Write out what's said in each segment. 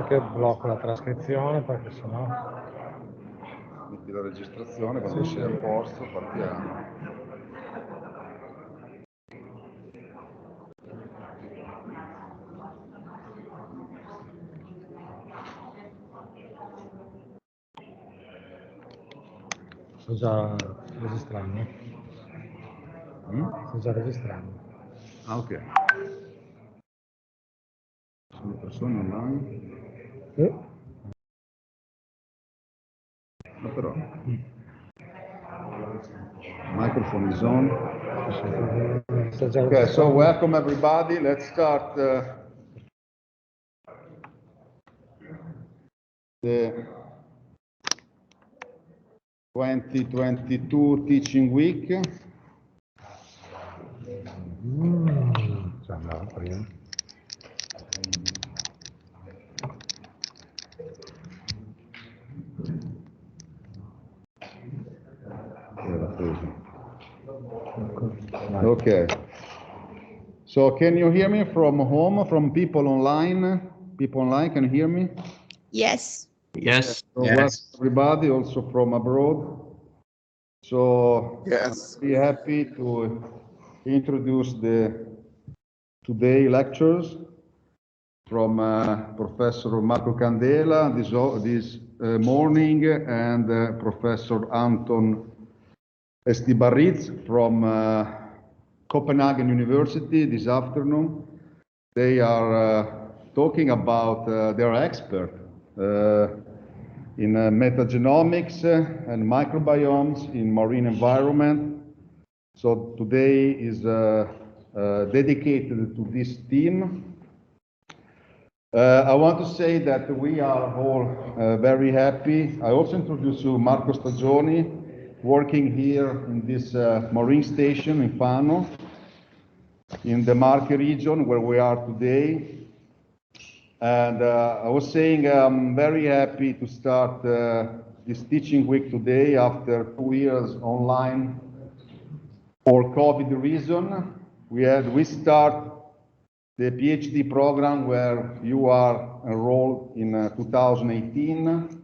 che blocco la trascrizione perché sennò... Metti la registrazione, quando sei a posto partiamo. Sto già registrando. Sto già registrando. Ah, ok. Sono persone online? Sì. Ma però... Microphone is on. Okay, so welcome everybody. Let's start the 2022 teaching week. Okay. So can you hear me from home, from people online? People online, can you hear me? Yes. Yes. So Yes. welcome everybody, also from abroad. So Yes. I'm happy to introduce the today lectures from Professor Marco Candela this morning and Professor Anton Estibarritz from Copenhagen University this afternoon. They are talking about their expert in metagenomics and microbiomes in marine environment. So today is dedicated to this theme. I want to say that we are all very happy. I also introduce you Marco Stagioni, working here in this marine station in Fano, in the Marche region where we are today. And I was saying I'm very happy to start this teaching week today after 2 years online for COVID reason. We start the PhD program where you are enrolled in 2018.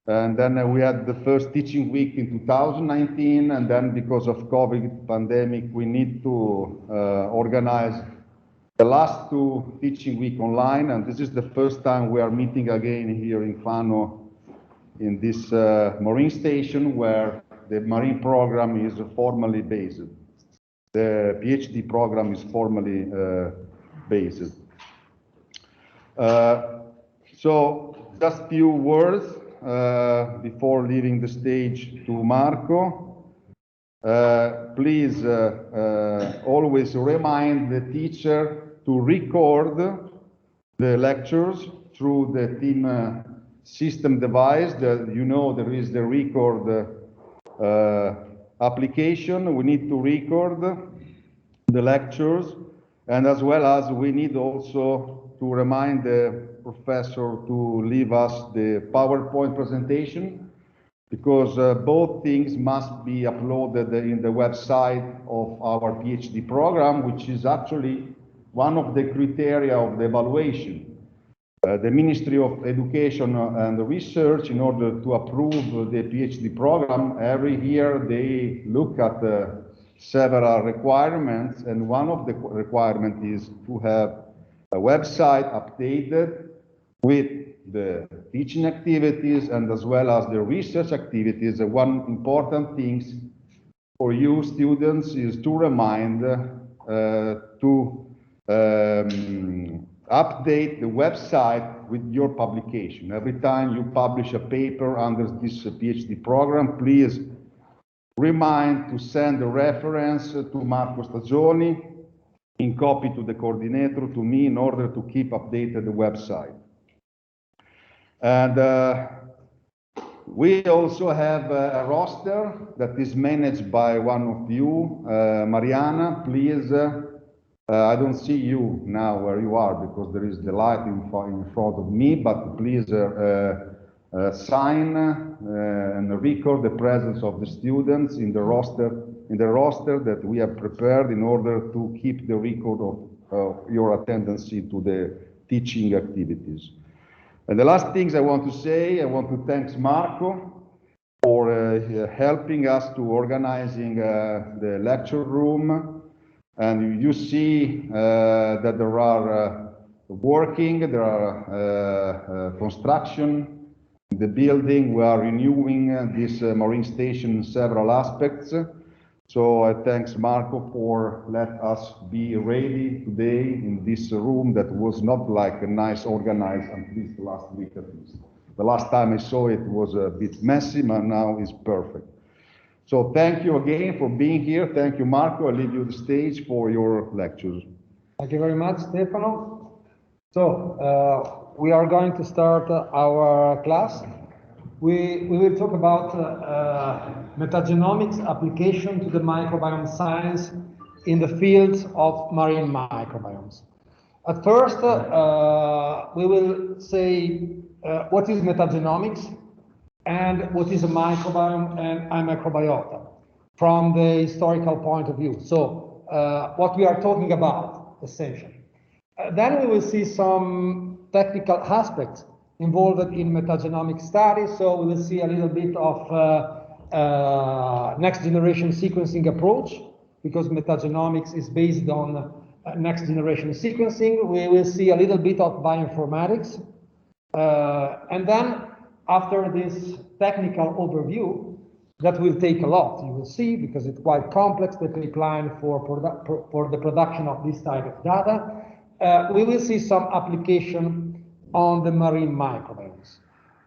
And then we had the first teaching week in 2019. And then because of COVID pandemic, we need to organize the last 2 teaching week online. And this is the first time we are meeting again here in Fano in this marine station where the marine program is formally based. The PhD program is formally based. So just few words before leaving the stage to Marco. Please always remind the teacher to record the lectures through the team system device. You know there is the record application. We need to record the lectures, and as well as we need also to remind the professor to leave us the PowerPoint presentation, because both things must be uploaded in the website of our PhD program, which is actually one of the criteria of the evaluation. The Ministry of Education and Research, in order to approve the PhD program, every year they look at several requirements, and one of the requirements is to have a website updated with the teaching activities and as well as the research activities. One important thing for you students is to remind to update the website with your publication. Every time you publish a paper under this PhD program, please remind to send a reference to Marco Stagioni, in copy to the coordinator, to me, in order to keep updated the website. And we also have a roster that is managed by one of you, Mariana. Please, I don't see you now where you are because there is the light in front of me, but please sign and record the presence of the students in the roster that we have prepared in order to keep the record of your attendance to the teaching activities. And the last things I want to say, I want to thank Marco for helping us to organizing the lecture room. And you see that there are there are construction in the building. We are renewing this marine station in several aspects. So I thanks Marco for let us be ready today in this room that was not like a nice organized, at least last week at least. The last time I saw it was a bit messy, but now it's perfect. So thank you again for being here. Thank you, Marco. I leave you the stage for your lectures. Thank you very much, Stefano. So we are going to start our class. We will talk about metagenomics application to the microbiome science in the fields of marine microbiomes. At first, we will say what is metagenomics and what is a microbiome and a microbiota from the historical point of view. So what we are talking about, essentially. Then we will see some technical aspects involved in metagenomic studies. So we will see a little bit of next generation sequencing approach, because metagenomics is based on next generation sequencing. We will see a little bit of bioinformatics. And then after this technical overview, that will take a lot, you will see, because it's quite complex, the pipeline for the production of this type of data. We will see some application on the marine microbiomes,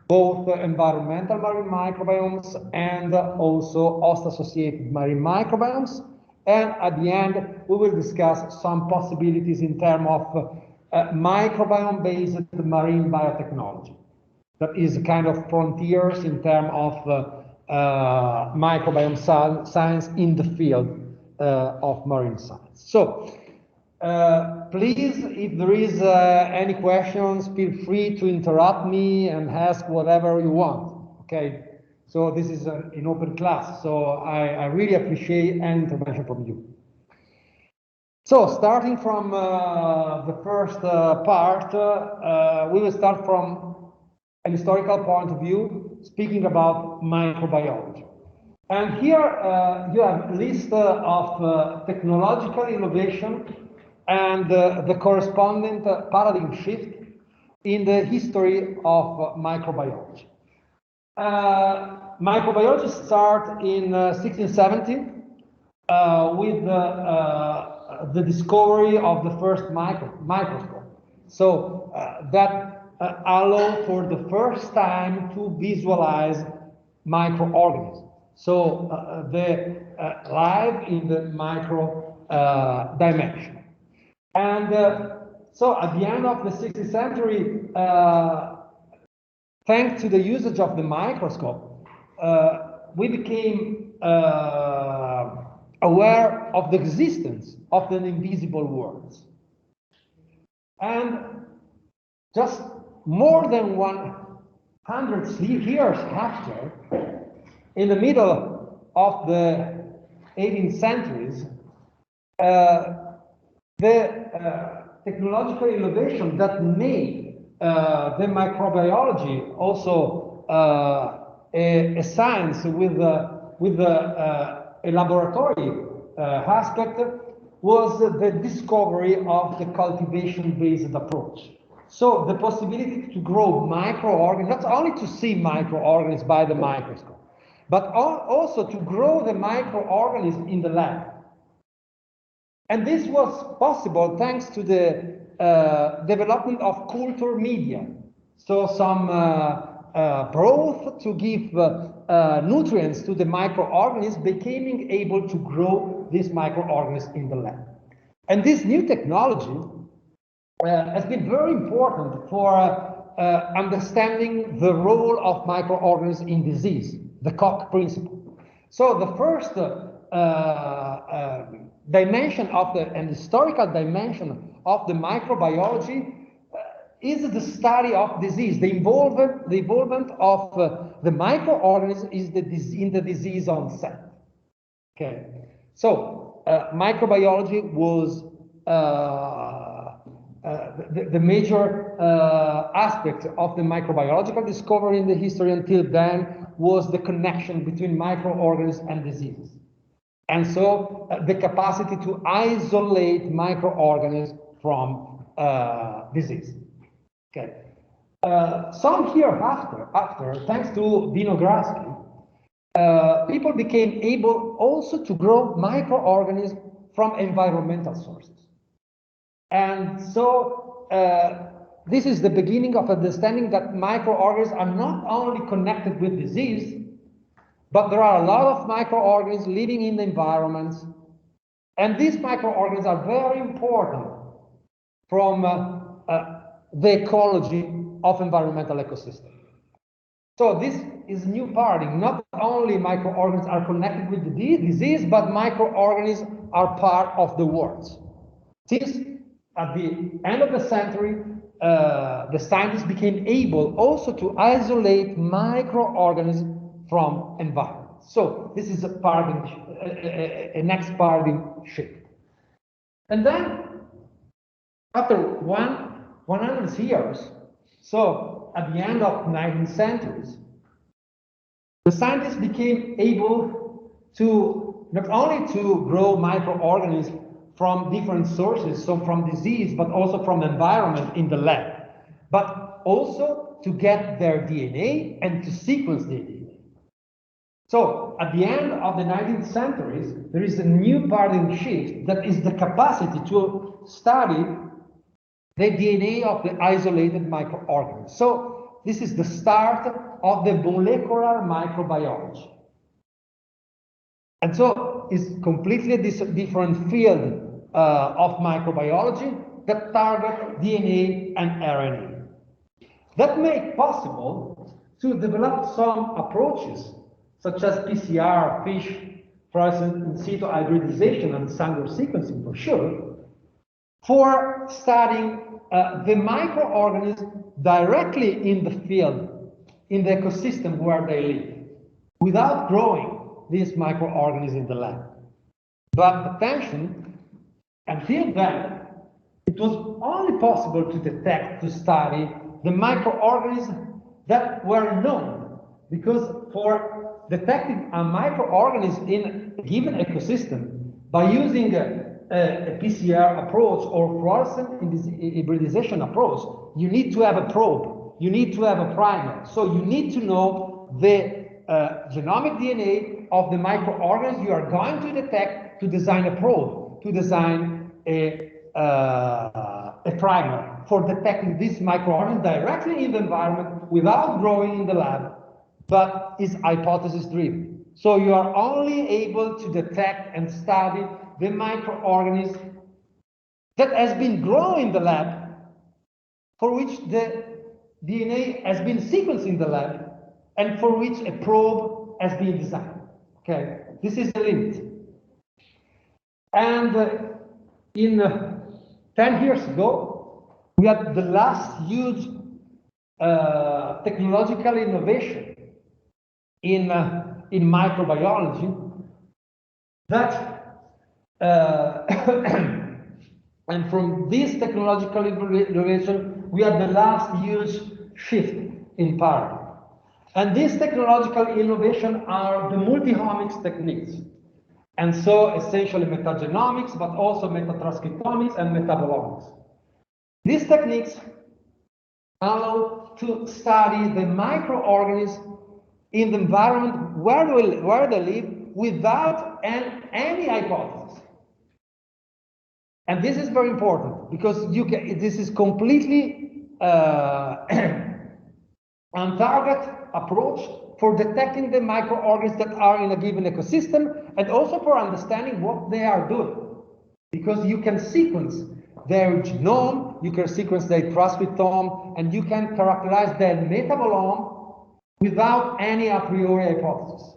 both environmental marine microbiomes and also host-associated marine microbiomes. And at the end, we will discuss some possibilities in terms of microbiome-based marine biotechnology. That is a kind of frontiers in terms of microbiome science in the field of marine science. So please, if there is any questions, feel free to interrupt me and ask whatever you want, okay? So this is an open class, so I really appreciate any intervention from you. So starting from the first part, we will start from an historical point of view, speaking about microbiology. And here you have a list of technological innovation and the corresponding paradigm shift in the history of microbiology. Microbiology started in 1670 with the discovery of the first microscope. So that allowed for the first time to visualize microorganisms. So the life in the micro dimension. And so at the end of the 16th century, thanks to the usage of the microscope, we became aware of the existence of the invisible worlds. And just more than 100 years after, in the middle of the 18th centuries, the technological innovation that made the microbiology also a science with a laboratory aspect was the discovery of the cultivation-based approach. So the possibility to grow microorganisms, not only to see microorganisms by the microscope, but also to grow the microorganisms in the lab. And this was possible thanks to the development of culture media. So some broth to give nutrients to the microorganisms becoming able to grow these microorganisms in the lab. And this new technology has been very important for understanding the role of microorganisms in disease, the Koch principle. So the first dimension of an historical dimension of the microbiology is the study of disease. The involvement of the microorganism is in the disease onset. Okay, so microbiology was the major aspect of the microbiological discovery in the history until then was the connection between microorganisms and diseases. And so the capacity to isolate microorganisms from disease. Okay. Some years after, thanks to Vinogradski, people became able also to grow microorganisms from environmental sources. And so this is the beginning of understanding that microorganisms are not only connected with disease, but there are a lot of microorganisms living in the environments. And these microorganisms are very important from the ecology of environmental ecosystem. So this is a new paradigm. Not only microorganisms are connected with the disease, but microorganisms are part of the world. Since at the end of the century, the scientists became able also to isolate microorganisms from environment. So this is a paradigm, a next paradigm shift. And then after 100 years, so at the end of 19th centuries, the scientists became able to not only to grow microorganisms from different sources, so from disease, but also from the environment in the lab, but also to get their DNA and to sequence their DNA. So at the end of the 19th centuries, there is a new paradigm shift that is the capacity to study the DNA of the isolated microorganisms. So this is the start of the molecular microbiology. And so it's completely different field of microbiology that target DNA and RNA. That make possible to develop some approaches such as PCR, FISH, fluorescent in situ hybridization, and Sanger sequencing for sure, for studying the microorganisms directly in the field, in the ecosystem where they live, without growing these microorganisms in the lab. But attention, until then, it was only possible to detect, to study the microorganisms that were known, because for detecting a microorganism in a given ecosystem by using a PCR approach or fluorescent hybridization approach, you need to have a probe, you need to have a primer. So you need to know the genomic DNA of the microorganism you are going to detect to design a probe, to design a primer for detecting this microorganism directly in the environment without growing in the lab, but is hypothesis driven. So you are only able to detect and study the microorganism that has been grown in the lab, for which the DNA has been sequenced in the lab, and for which a probe has been designed. Okay, this is the limit. And in 10 years ago, we had the last huge technological innovation in microbiology that and from this technological innovation we had the last huge shift in paradigm. And these technological innovations are the multi-omics techniques, and so essentially metagenomics, but also metatranscriptomics and metabolomics. These techniques allow to study the microorganisms in the environment where they live without any hypothesis. And this is very important because this is completely on target approach for detecting the microorganisms that are in a given ecosystem, and also for understanding what they are doing. Because you can sequence their genome, you can sequence their transcriptome, and you can characterize their metabolome without any a priori hypothesis.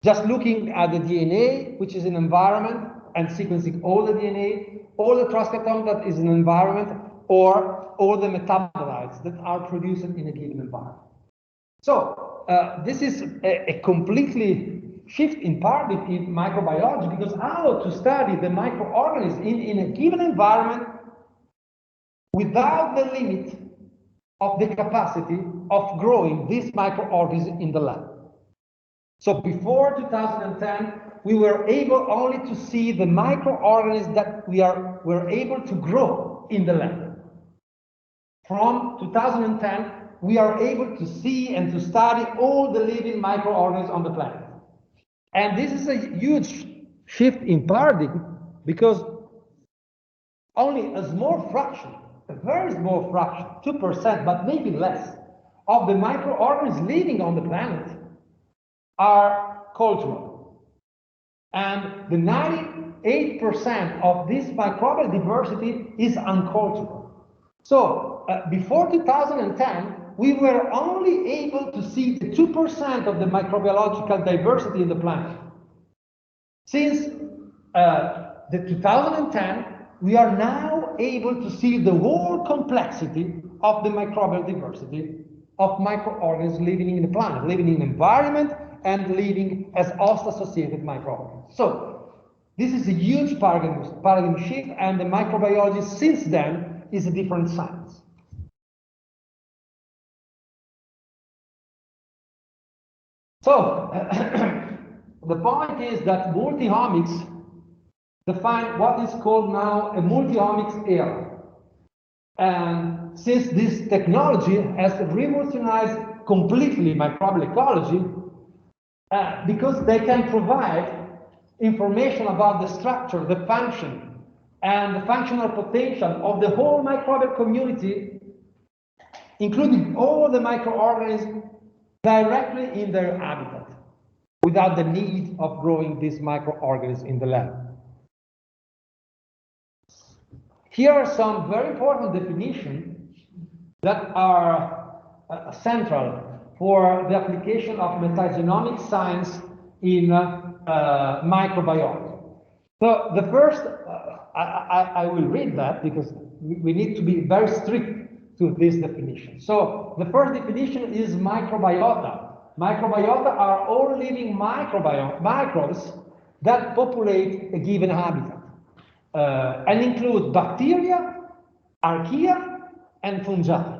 Just looking at the DNA, which is an environment, and sequencing all the DNA, all the transcriptome that is an environment, or all the metabolites that are produced in a given environment. So this is a completely shift in paradigm in microbiology, because how to study the microorganisms in a given environment without the limit of the capacity of growing these microorganisms in the lab. So before 2010, we were able only to see the microorganisms that were able to grow in the lab. From 2010, we are able to see and to study all the living microorganisms on the planet. And this is a huge shift in paradigm, because only a small fraction, a very small fraction, 2%, but maybe less, of the microorganisms living on the planet are cultural. And the 98% of this microbial diversity is uncultural. So before 2010, we were only able to see the 2% of the microbiological diversity in the planet. Since the 2010, we are now able to see the whole complexity of the microbial diversity of microorganisms living in the planet, living in the environment, and living as host-associated microorganisms. So this is a huge paradigm shift, and the microbiology since then is a different science. So the point is that multi-omics define what is called now a multi-omics era. And since this technology has revolutionized completely microbial ecology, because they can provide information about the structure, the function, and the functional potential of the whole microbial community, including all the microorganisms directly in their habitat, without the need of growing these microorganisms in the lab. Here are some very important definitions that are central for the application of metagenomic science in microbiology. So the first, I will read that because we need to be very strict to this definition. So the first definition is microbiota. Microbiota are all living microbes that populate a given habitat and include bacteria, archaea, and fungi,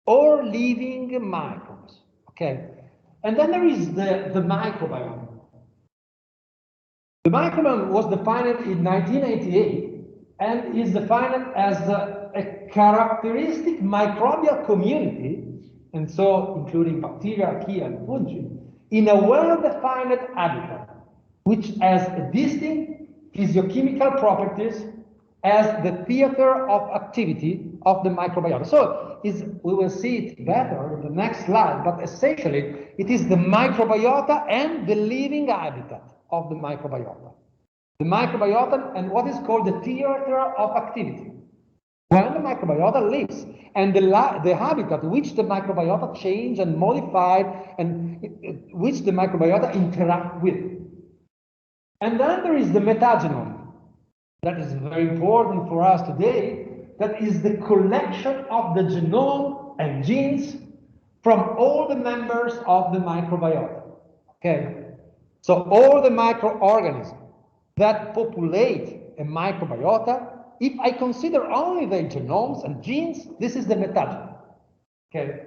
all living microbes. Okay, and then there is the microbiome. The microbiome was defined in 1988 and is defined as a characteristic microbial community, and so including bacteria, archaea, and fungi, in a well-defined habitat, which has a distinct physiochemical properties as the theater of activity of the microbiota. So we will see it better in the next slide, but essentially it is the microbiota and the living habitat of the microbiota. The microbiota and what is called the theater of activity. When the microbiota lives, and the habitat which the microbiota change and modified, and which the microbiota interact with. And then there is the metagenome. That is very important for us today. That is the collection of the genome and genes from all the members of the microbiota. Okay? So all the microorganisms that populate a microbiota, if I consider only the genomes and genes, this is the metagenome. Okay?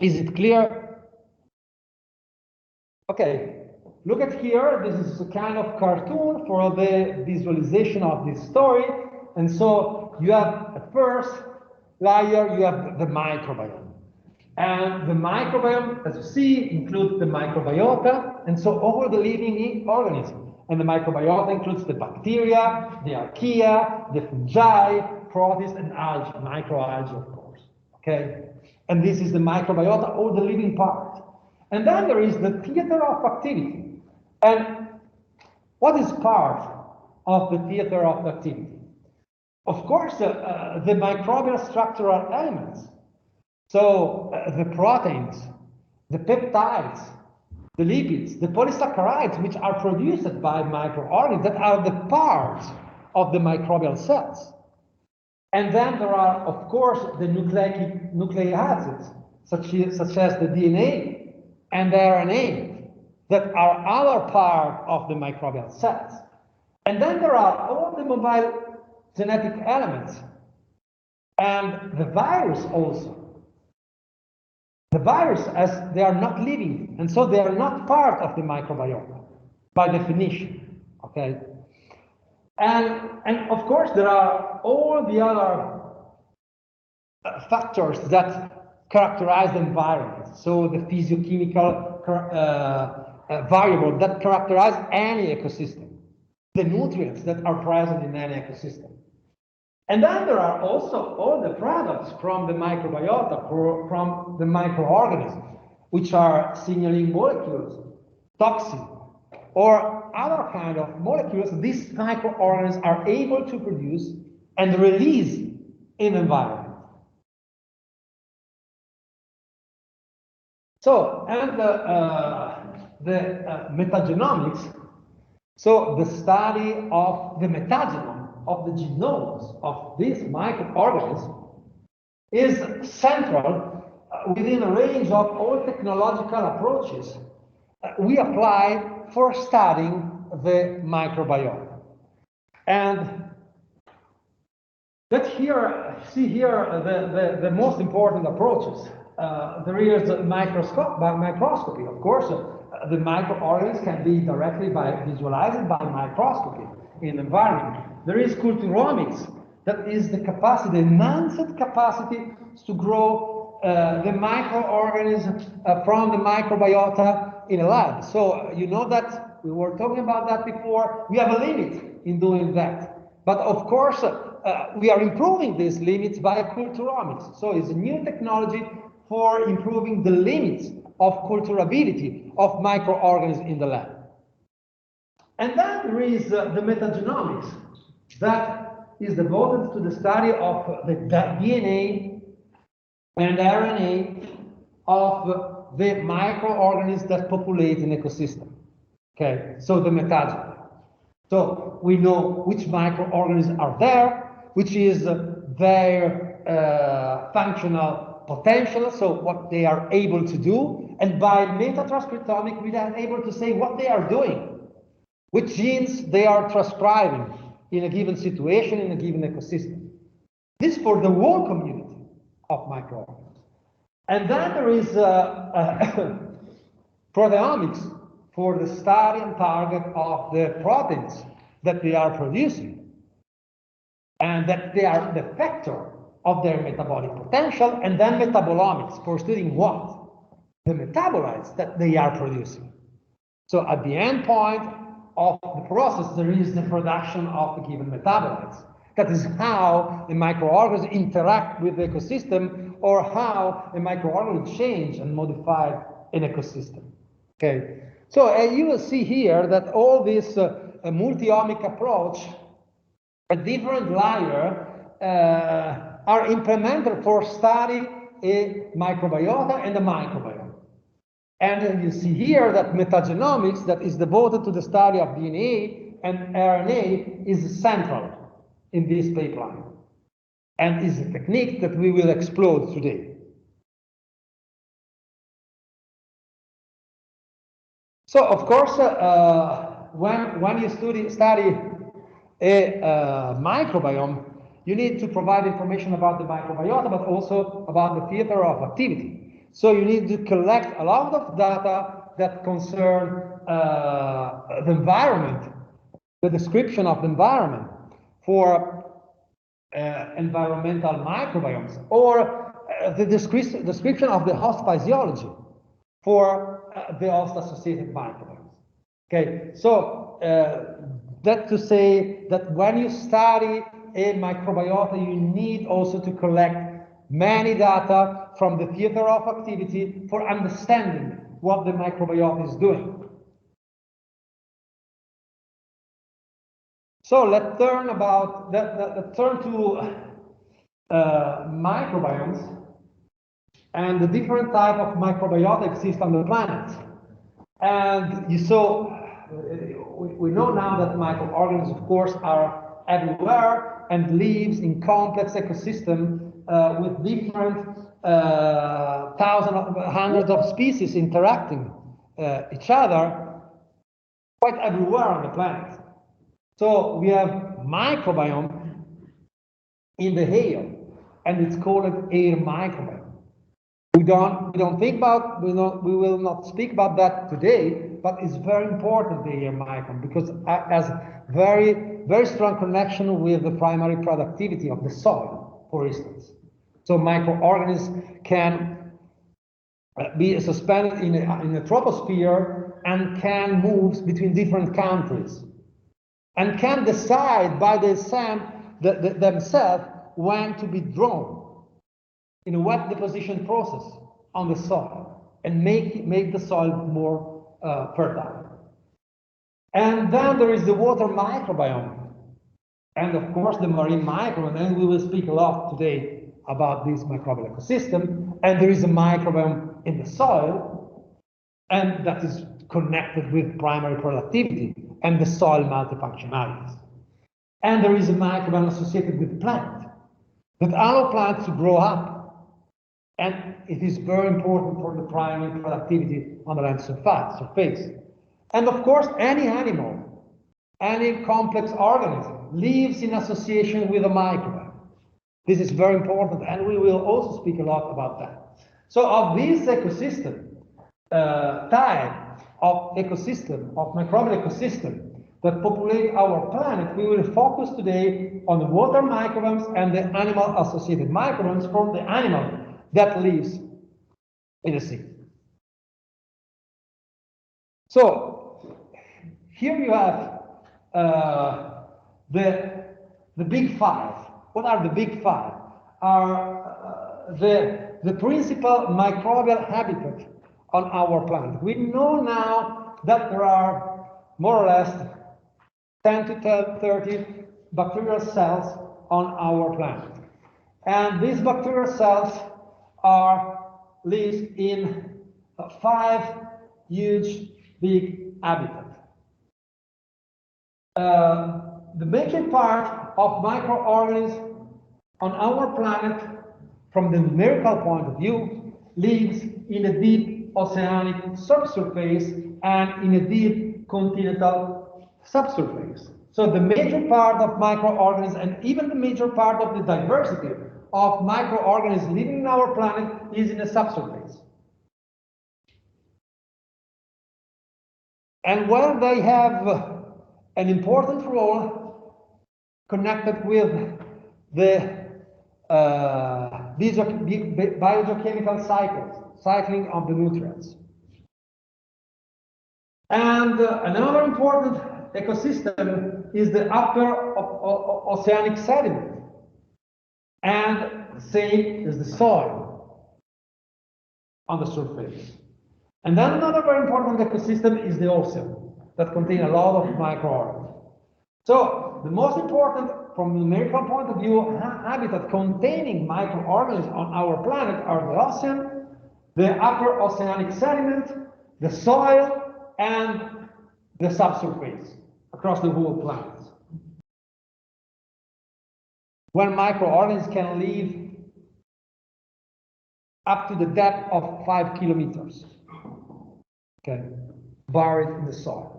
Is it clear? Okay. Look at here, this is a kind of cartoon for the visualization of this story. And so you have at first layer, you have the microbiome. And the microbiome, as you see, includes the microbiota, and so all the living organisms. And the microbiota includes the bacteria, the archaea, the fungi, protists, and algae, microalgae, of course. Okay? And this is the microbiota, all the living part. And then there is the theater of activity. And what is part of the theater of activity? Of course, the microbial structural elements. So the proteins, the peptides, the lipids, the polysaccharides, which are produced by microorganisms, that are the parts of the microbial cells. And then there are, of course, the nucleic acids, such as the DNA and the RNA, that are other part of the microbial cells. And then there are all the mobile genetic elements. And the virus also. The virus, as they are not living, and so they are not part of the microbiome, by definition, okay? And of course, there are all the other factors that characterize the environment. So the physiochemical variable that characterize any ecosystem, the nutrients that are present in any ecosystem. And then there are also all the products from the microbiota, from the microorganisms, which are signaling molecules, toxin, or other kind of molecules these microorganisms are able to produce and release in the environment. So, and the metagenomics, so the study of the metagenome, of the genomes of these microorganisms, is central within a range of all technological approaches we apply for studying the microbiome. And let's see here the most important approaches. There is microscopy. Of course, the microorganisms can be directly visualized by microscopy in the environment. There is culturomics, that is the capacity, enhanced capacity to grow the microorganisms from the microbiota in a lab. So you know that we were talking about that before. We have a limit in doing that. But of course, we are improving these limits by culturomics. So it's a new technology for improving the limits of culturability of microorganisms in the lab. And then there is the metagenomics that is devoted to the study of the DNA and RNA of the microorganisms that populate an ecosystem. Okay, so the metagenome. So we know which microorganisms are there, which is their functional potential, so what they are able to do, and by metatranscriptomics we are able to say what they are doing, which genes they are transcribing in a given situation, in a given ecosystem. This for the whole community of microorganisms. And then there is proteomics for the study and target of the proteins that they are producing, and that they are the factor of their metabolic potential, and then metabolomics for studying what? The metabolites that they are producing. So at the end point of the process, there is the production of the given metabolites. That is how the microorganisms interact with the ecosystem, or how the microorganisms change and modify an ecosystem. Okay, so you will see here that all this multi-omic approach, a different layer, are implemented for study a microbiota and a microbiome. And you see here that metagenomics, that is devoted to the study of DNA and RNA, is central in this pipeline, and is a technique that we will explore today. So, of course, when you study a microbiome, you need to provide information about the microbiota, but also about the theater of activity. So you need to collect a lot of data that concern the environment, the description of the environment for environmental microbiomes, or the description of the host physiology for the host-associated microbiomes. Okay, so that to say that when you study a microbiota, you need also to collect many data from the theater of activity for understanding what the microbiota is doing. So let's turn to microbiomes and the different type of microbiota exist on the planet. And you saw, we know now that microorganisms, of course, are everywhere and lives in complex ecosystem with different hundreds of species interacting each other quite everywhere on the planet. So we have microbiome in the air, and it's called air microbiome. We don't think about, we will not speak about that today, but it's very important, the air microbiome, because it has very strong connection with the primary productivity of the soil, for instance. So microorganisms can be suspended in a troposphere and can move between different countries and can decide by themselves when to be drawn in a wet deposition process on the soil and make the soil more fertile. And then there is the water microbiome, and of course the marine microbiome, and we will speak a lot today about this microbial ecosystem. And there is a microbiome in the soil, and that is connected with primary productivity and the soil multifunctionalities. And there is a microbiome associated with plants that allow plants to grow up. And it is very important for the primary productivity on the land surface. And of course, any animal, any complex organism lives in association with a microbiome. This is very important, and we will also speak a lot about that. So of this ecosystem, type of ecosystem, of microbial ecosystem that populate our planet, we will focus today on the water microbiomes and the animal-associated microbiomes from the animal that lives in the sea. So here you have the big five. What are the big five? Are the principal microbial habitat on our planet. We know now that there are more or less 10 to 30 bacterial cells on our planet. And these bacterial cells live in 5 huge, big habitats. The major part of microorganisms on our planet, from the numerical point of view, lives in a deep oceanic subsurface and in a deep continental subsurface. So the major part of microorganisms, and even the major part of the diversity of microorganisms living in our planet, is in the subsurface. And while they have an important role connected with the biogeochemical cycling of the nutrients. And another important ecosystem is the upper oceanic sediment, and the same is the soil on the surface. And then another very important ecosystem is the ocean, that contains a lot of microorganisms. So the most important, from a numerical point of view, habitat containing microorganisms on our planet are the ocean, the upper oceanic sediment, the soil, and the subsurface across the whole planet. Where microorganisms can live up to the depth of 5 kilometers, okay, buried in the soil.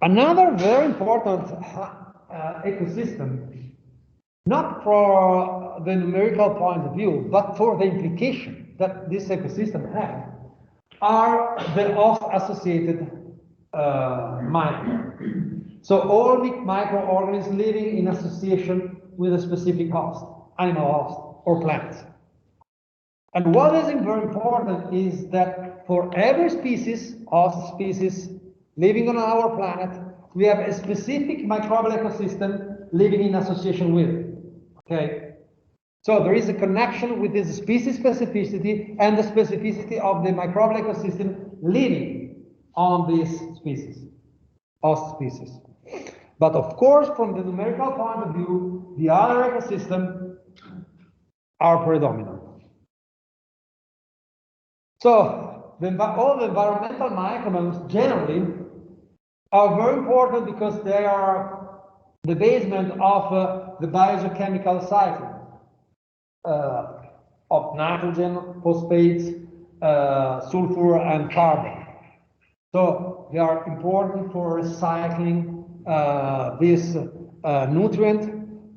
Another very important ecosystem, not for the numerical point of view, but for the implication that this ecosystem has, are the host-associated microbes. So all the microorganisms living in association with a specific host, animal host or plants. And what is very important is that for every species, host species, living on our planet, we have a specific microbial ecosystem living in association with it. Okay? So there is a connection with this species specificity and the specificity of the microbial ecosystem living on this species, host species. But of course, from the numerical point of view, the other ecosystems are predominant. So all the environmental microbiomes generally are very important because they are the basement of the biogeochemical cycle of nitrogen, phosphates, sulfur, and carbon. So they are important for recycling this nutrient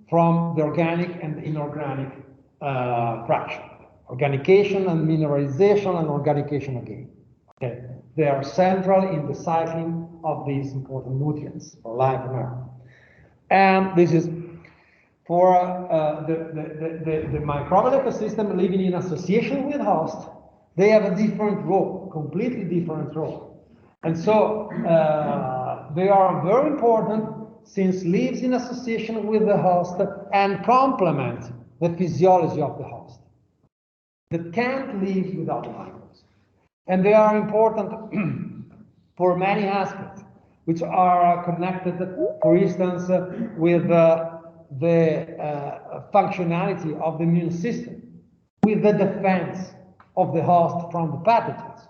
from the organic and inorganic fraction. Organication and mineralization and organication again. Okay. They are central in the cycling of these important nutrients for life on Earth. And this is for the microbial ecosystem living in association with host. They have a different role, completely different role. And so they are very important since lives in association with the host and complement the physiology of the host that can't live without the microbes. And they are important for many aspects, which are connected, for instance, with the functionality of the immune system, with the defense of the host from the pathogens,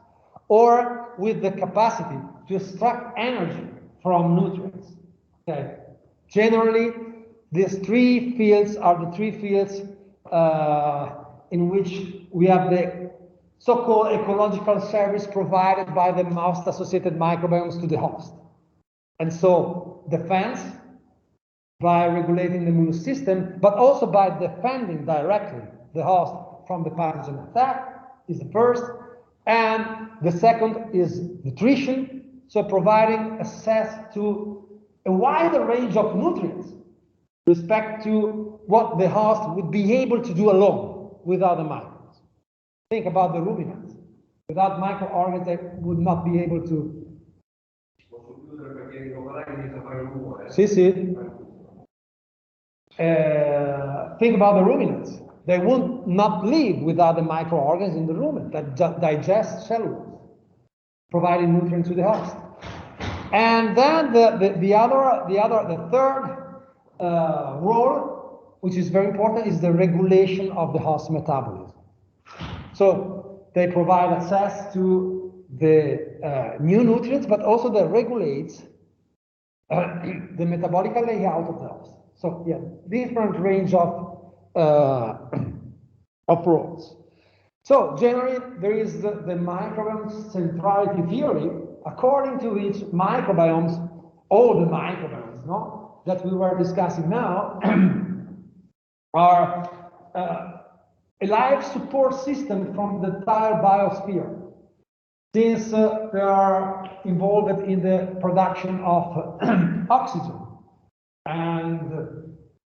or with the capacity to extract energy from nutrients. Okay. Generally, these three fields are the three fields in which we have the so-called ecological service provided by the host-associated microbiomes to the host. And so, defense by regulating the immune system, but also by defending directly the host from the pathogen attack is the first. And the second is nutrition, so providing access to a wider range of nutrients with respect to what the host would be able to do alone without the microbes. Think about the ruminants. Without microorganisms, they would not be able to. Sì, sì. Think about the ruminants. They would not live without the microorganisms in the rumen that digest cellulose, providing nutrients to the host. And then the third role, which is very important, is the regulation of the host metabolism. So they provide access to the new nutrients, but also they regulate the metabolic layout of the host. So yeah, different range of roles. So generally, there is the microbiome centrality theory, according to which microbiomes, all the microbiomes, no, that we were discussing now, are a life support system from the entire biosphere, since they are involved in the production of oxygen. And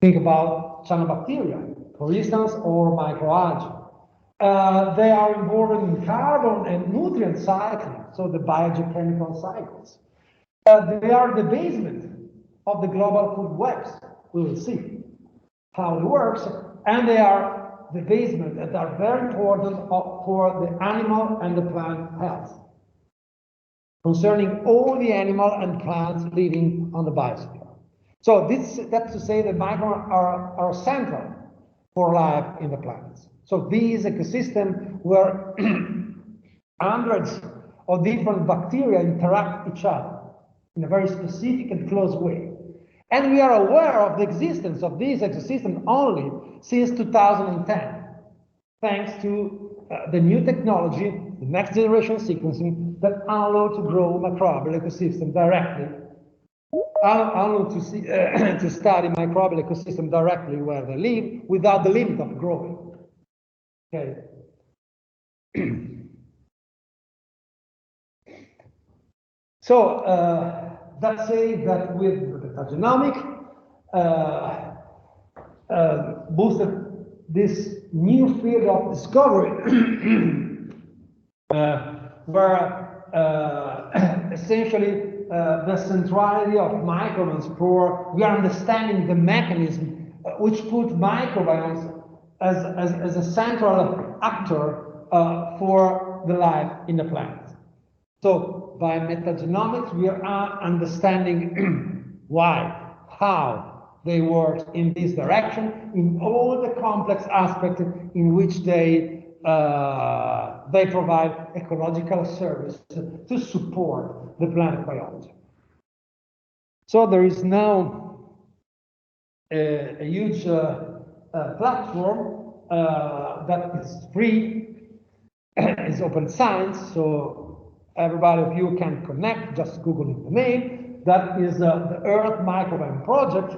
think about cyanobacteria, for instance, or microalgae. They are involved in carbon and nutrient cycling, so the biogeochemical cycles. They are the basement of the global food webs. We will see how it works. And they are the basement that are very important for the animal and the plant health, concerning all the animal and plants living on the biosphere. So that's to say that microbes are central for life in the planets. So these ecosystems where hundreds of different bacteria interact with each other in a very specific and close way. And we are aware of the existence of these ecosystems only since 2010, thanks to the new technology, the next generation sequencing, that allow to grow microbial ecosystem directly, allow to study microbial ecosystem directly where they live without the limit of growing. Okay. So let's say that with the metagenomic boosted this new field of discovery, where essentially the centrality of microbiomes we are understanding the mechanism which put microbiomes as a central actor for the life in the planet. So by metagenomics, we are understanding why, how they work in this direction, in all the complex aspects in which they provide ecological service to support the planet biology. So there is now a huge platform that is free, it's open science, so everybody of you can connect, just Googling the name. That is the Earth Microbiome Project,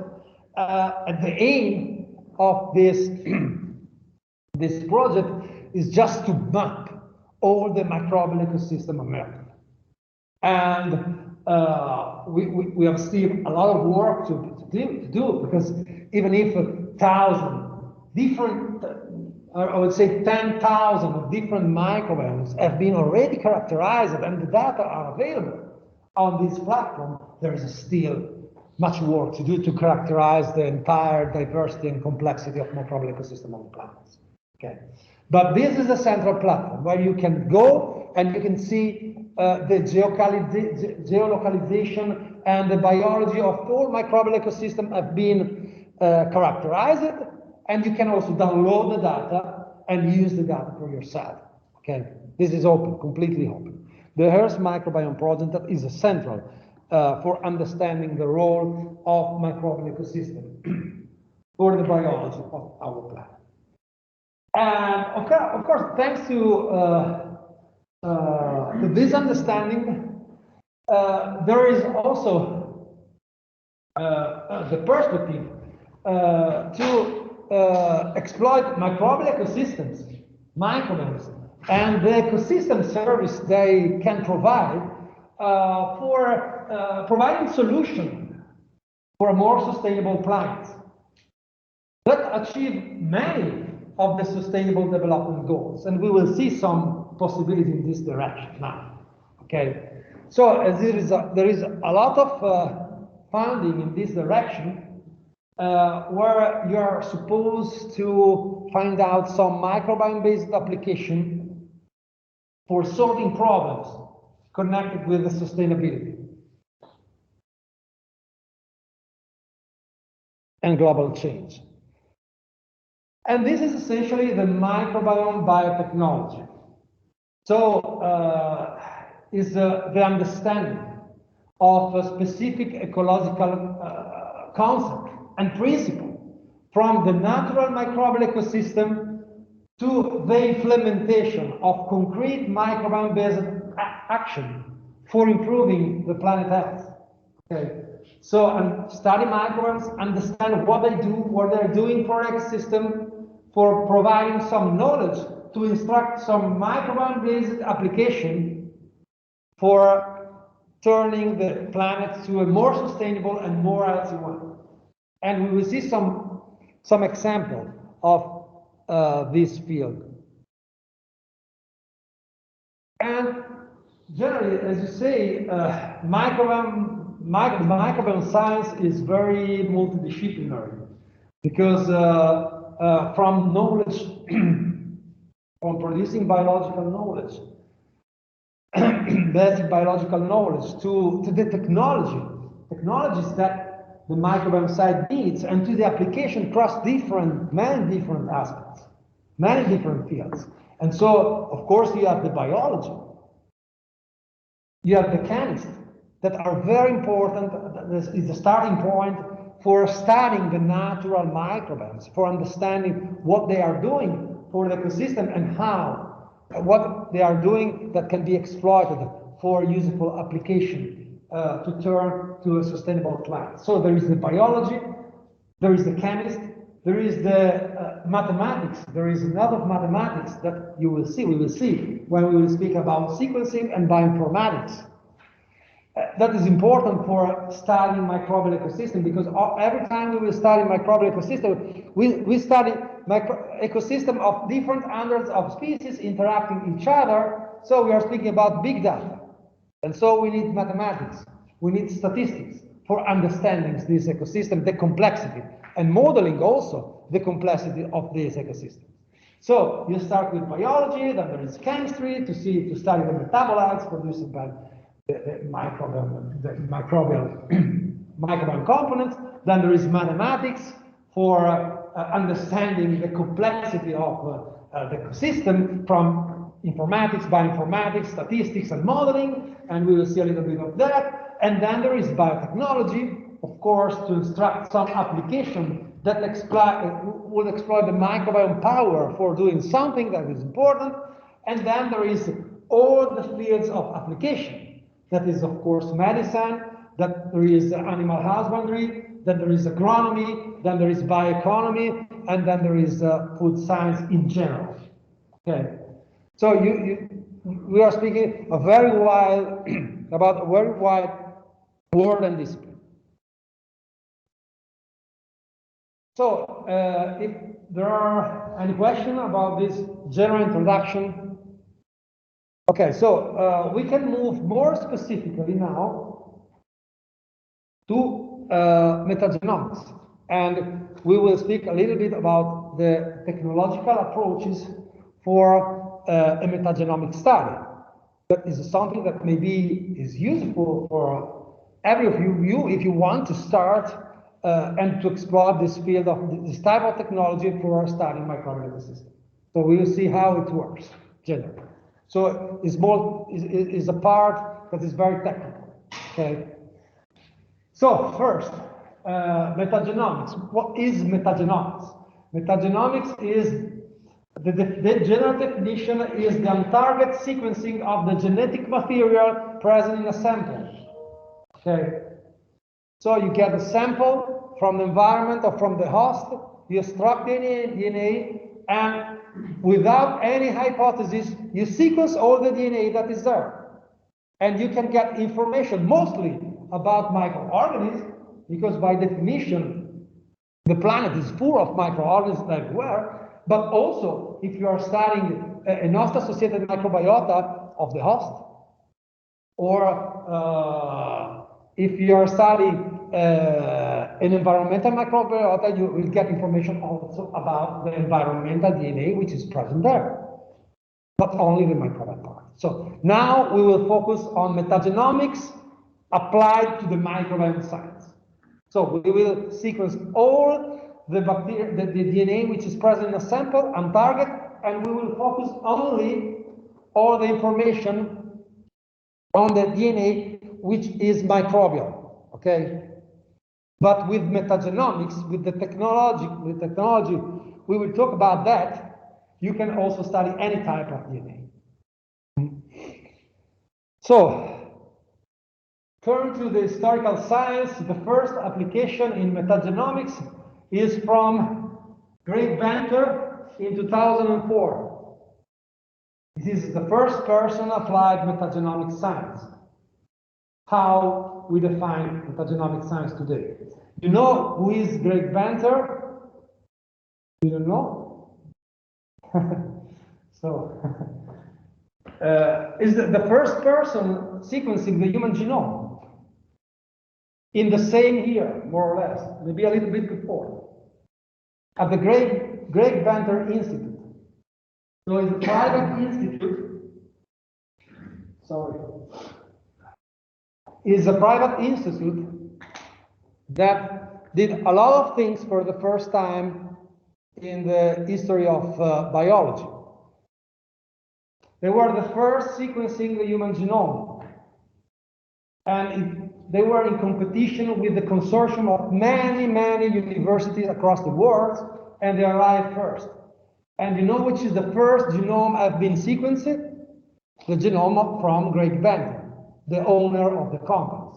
the aim of this, this project is just to map all the microbial ecosystem on Earth. And we have still a lot of work to do, because even if 1,000 different, I would say 10,000 different microbiomes have been already characterized and the data are available on this platform, there is still much work to do to characterize the entire diversity and complexity of microbial ecosystem on the planet. Okay, but this is a central platform where you can go and you can see the geolocalization and the biology of all microbial ecosystem have been characterized, and you can also download the data and use the data for yourself. Okay, this is open, completely open. The Earth Microbiome Project that is essential for understanding the role of microbial ecosystem for the biology of our planet. And of course, thanks to this understanding, there is also the perspective to exploit microbial ecosystems, microbiomes, and the ecosystem service they can provide for providing solutions for a more sustainable planet that achieve many of the sustainable development goals. And we will see some possibility in this direction now. Okay, so as there is a lot of funding in this direction, where you are supposed to find out some microbiome-based application for solving problems connected with the sustainability and global change. And this is essentially the microbiome biotechnology. So is the understanding of a specific ecological concept and principle from the natural microbial ecosystem to the implementation of concrete microbiome-based action for improving the planet health. Okay. So study microbiomes, understand what they do, what they're doing for ecosystem, for providing some knowledge to instruct some microbiome-based application for turning the planet to a more sustainable and more healthy one. And we will see some example of this field. And generally, as you say, microbiome science is very multidisciplinary, because from knowledge, from producing biological knowledge, basic biological knowledge, to the technologies that the microbiome side needs, and to the application across many different aspects, many different fields. And so, of course, you have the biology, you have the chemists that are very important. This is the starting point for studying the natural microbiomes, for understanding what they are doing for the ecosystem and how, what they are doing that can be exploited for useful application to turn to a sustainable planet. So there is the biology, there is the chemist, there is the mathematics. There is a lot of mathematics that we will see when we will speak about sequencing and bioinformatics. That is important for studying microbial ecosystem, because every time we will study microbial ecosystem, we study ecosystem of different hundreds of species interacting each other. So we are speaking about big data. And so we need mathematics, we need statistics for understanding this ecosystem, the complexity, and modeling also the complexity of this ecosystem. So you start with biology, then there is chemistry to study the metabolites produced by the microbial components. Then there is mathematics for understanding the complexity of the ecosystem, from informatics, bioinformatics, statistics, and modeling, and we will see a little bit of that. And then there is biotechnology, of course, to instruct some application that will exploit the microbiome power for doing something that is important. And then there is all the fields of application. That is, of course, medicine, that there is animal husbandry, then there is agronomy, then there is bioeconomy, and then there is food science in general. Okay, so we are speaking a very wide about a very wide world and discipline. So, if there are any questions about this general introduction, okay, so we can move more specifically now to metagenomics, and we will speak a little bit about the technological approaches for a metagenomic study. That is something that maybe is useful for every of you if you want to start and to explore this field of this type of technology for studying microbial system. So we will see how it works generally. So it's more is a part that is very technical. Okay. So first, metagenomics. What is metagenomics? Metagenomics is the general definition is the on-target sequencing of the genetic material present in a sample. Okay. So you get a sample from the environment or from the host, you extract DNA, and without any hypothesis, you sequence all the DNA that is there. And you can get information mostly about microorganisms, because by definition, the planet is full of microorganisms everywhere, but also if you are studying a host-associated microbiota of the host, or if you are studying an environmental microbiota, you will get information also about the environmental DNA which is present there, not only the microbial part. So now we will focus on metagenomics applied to the microbiome science. So we will sequence all the bacteria, the DNA which is present in a sample and target, and we will focus only all the information on the DNA which is microbial. Okay. But with metagenomics, with the technology, we will talk about that. You can also study any type of DNA. So, turn to the historical science. The first application in metagenomics is from Greg Venter in 2004. This is the first person applied metagenomic science. How we define metagenomic science today. You know who is Greg Venter? You don't know? So, is the first person sequencing the human genome in the same year, more or less, maybe a little bit before, at the Greg Venter Institute. So it's a private institute. Sorry. Is a private institute that did a lot of things for the first time in the history of biology. They were the first sequencing the human genome, and they were in competition with the consortium of many universities across the world, and they arrived first. And you know which is the first genome have been sequenced? The genome from Greg Venter, the owner of the company.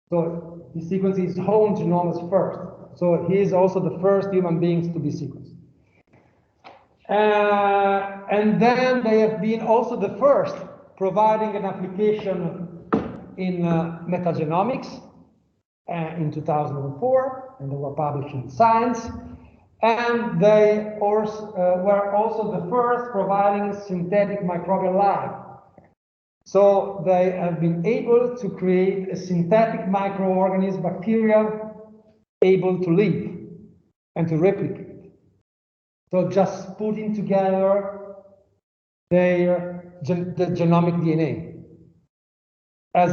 So he sequenced his own genome first. So he is also the first human beings to be sequenced. And then they have been also the first providing an application in metagenomics in 2004, and they were published in Science. And they also, were also the first providing synthetic microbial life. So they have been able to create a synthetic microorganism, bacteria, able to live and to replicate. So just putting together the genomic DNA as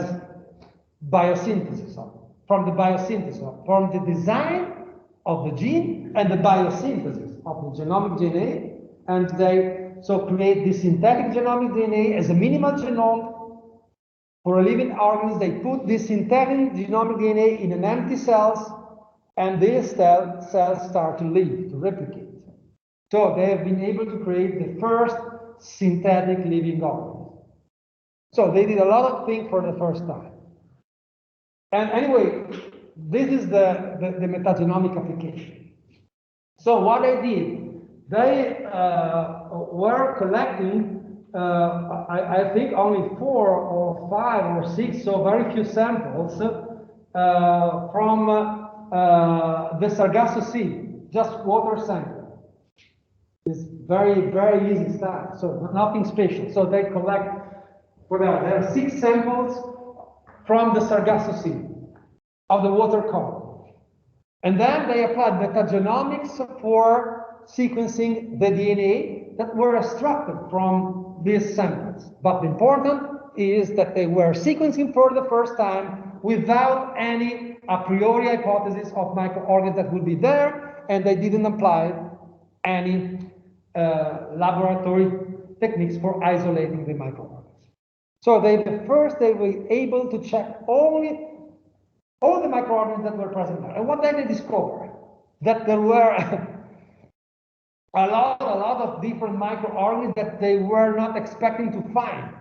biosynthesis, from the design of the gene and the biosynthesis of the genomic DNA, and they so create this synthetic genomic DNA as a minimal genome for a living organism. They put this synthetic genomic DNA in an empty cells, and these cells start to live, to replicate. So they have been able to create the first synthetic living organism. So they did a lot of things for the first time. And anyway, this is the metagenomic application. So what they did, they were collecting, I think only 4 or 5 or 6, so very few samples from the Sargasso Sea, just water sample. It's very, very easy stuff, so nothing special. So they collect, whatever, there are 6 samples from the Sargasso Sea of the water column. And then they applied metagenomics for sequencing the DNA that were extracted from these samples. But the important is that they were sequencing for the first time without any a priori hypothesis of microorganisms that would be there, and they didn't apply any laboratory techniques for isolating the microorganisms. So they were able to check all the microorganisms that were present there. And what did they discover? That there were a lot of different microorganisms that they were not expecting to find.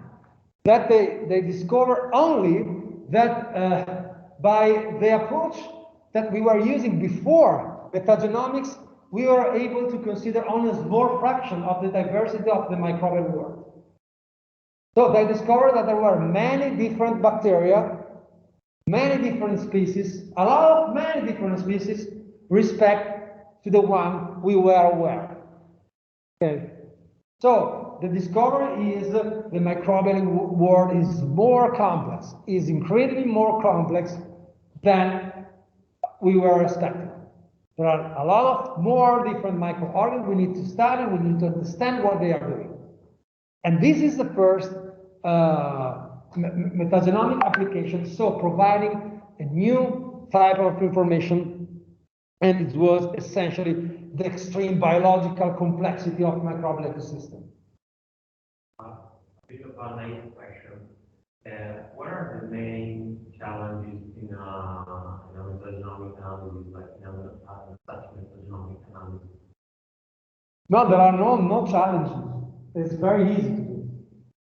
That they discovered only that by the approach that we were using before metagenomics, we were able to consider only a small fraction of the diversity of the microbial world. So they discovered that there were many different bacteria, many different species, many different species respect to the one we were aware. Okay. So the discovery is the microbial world is more complex, is incredibly more complex than we were expecting. There are a lot of more different microorganisms we need to study, we need to understand what they are doing. And this is the first metagenomic application, so providing a new type of information, and it was essentially the extreme biological complexity of microbial ecosystem. A bit of a naive question. What are the main challenges in a metagenomic analysis, like such metagenomic analysis? No, there are no challenges. It's very easy to do.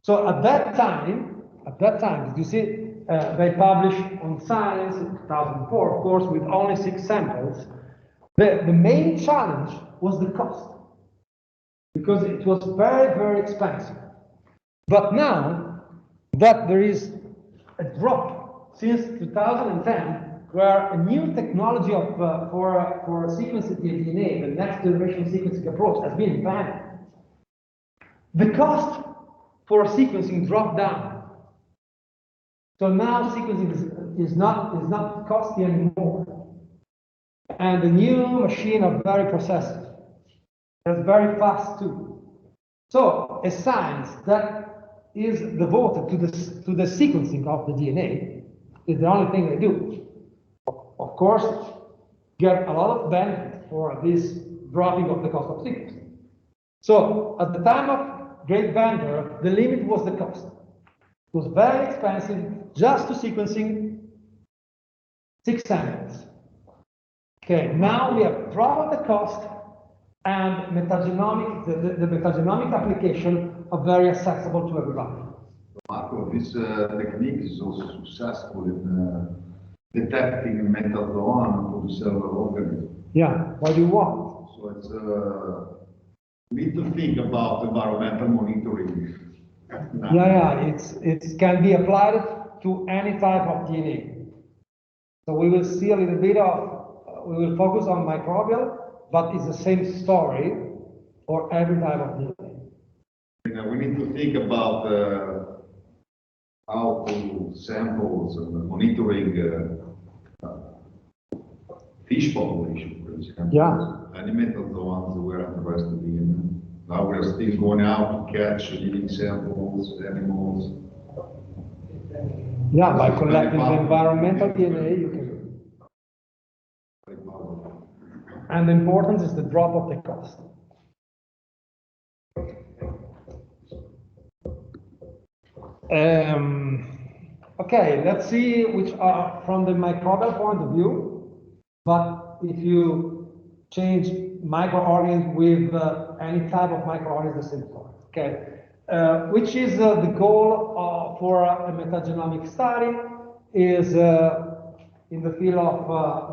So at that time, you see, they published on Science in 2004, of course, with only 6 samples. The main challenge was the cost, because it was very, very expensive. But now that there is a drop since 2010, where a new technology for sequencing the DNA, the next generation sequencing approach, has been invented, the cost for sequencing dropped down. So now sequencing is not costly anymore. And the new machine are very processed. It's very fast too. So a science that is devoted to the sequencing of the DNA is the only thing they do. Of course, get a lot of benefit for this dropping of the cost of sequencing. So at the time of Great Bender, the limit was the cost. It was very expensive just to sequencing 6 samples. Okay, now we have dropped the cost, and metagenomic, the metagenomic application are very accessible to everybody. Marco, this technique is also successful in detecting metazoan for the cellular organism. Yeah, what do you want? So it's we need to think about environmental monitoring. Yeah, it can be applied to any type of DNA. So we will see a little bit of, we will focus on microbial, but it's the same story for every type of DNA. We need to think about how to samples and monitoring fish population, for example. Yeah. Any metazoans we're interested in. Now we're still going out to catch living samples, animals. Yeah, by collecting the environmental DNA, you can. And the importance is the drop of the cost. Okay, let's see which are from the microbial point of view. But if you change microorganisms with any type of microorganism, the same story. Okay, which is the goal for a metagenomic study is in the field of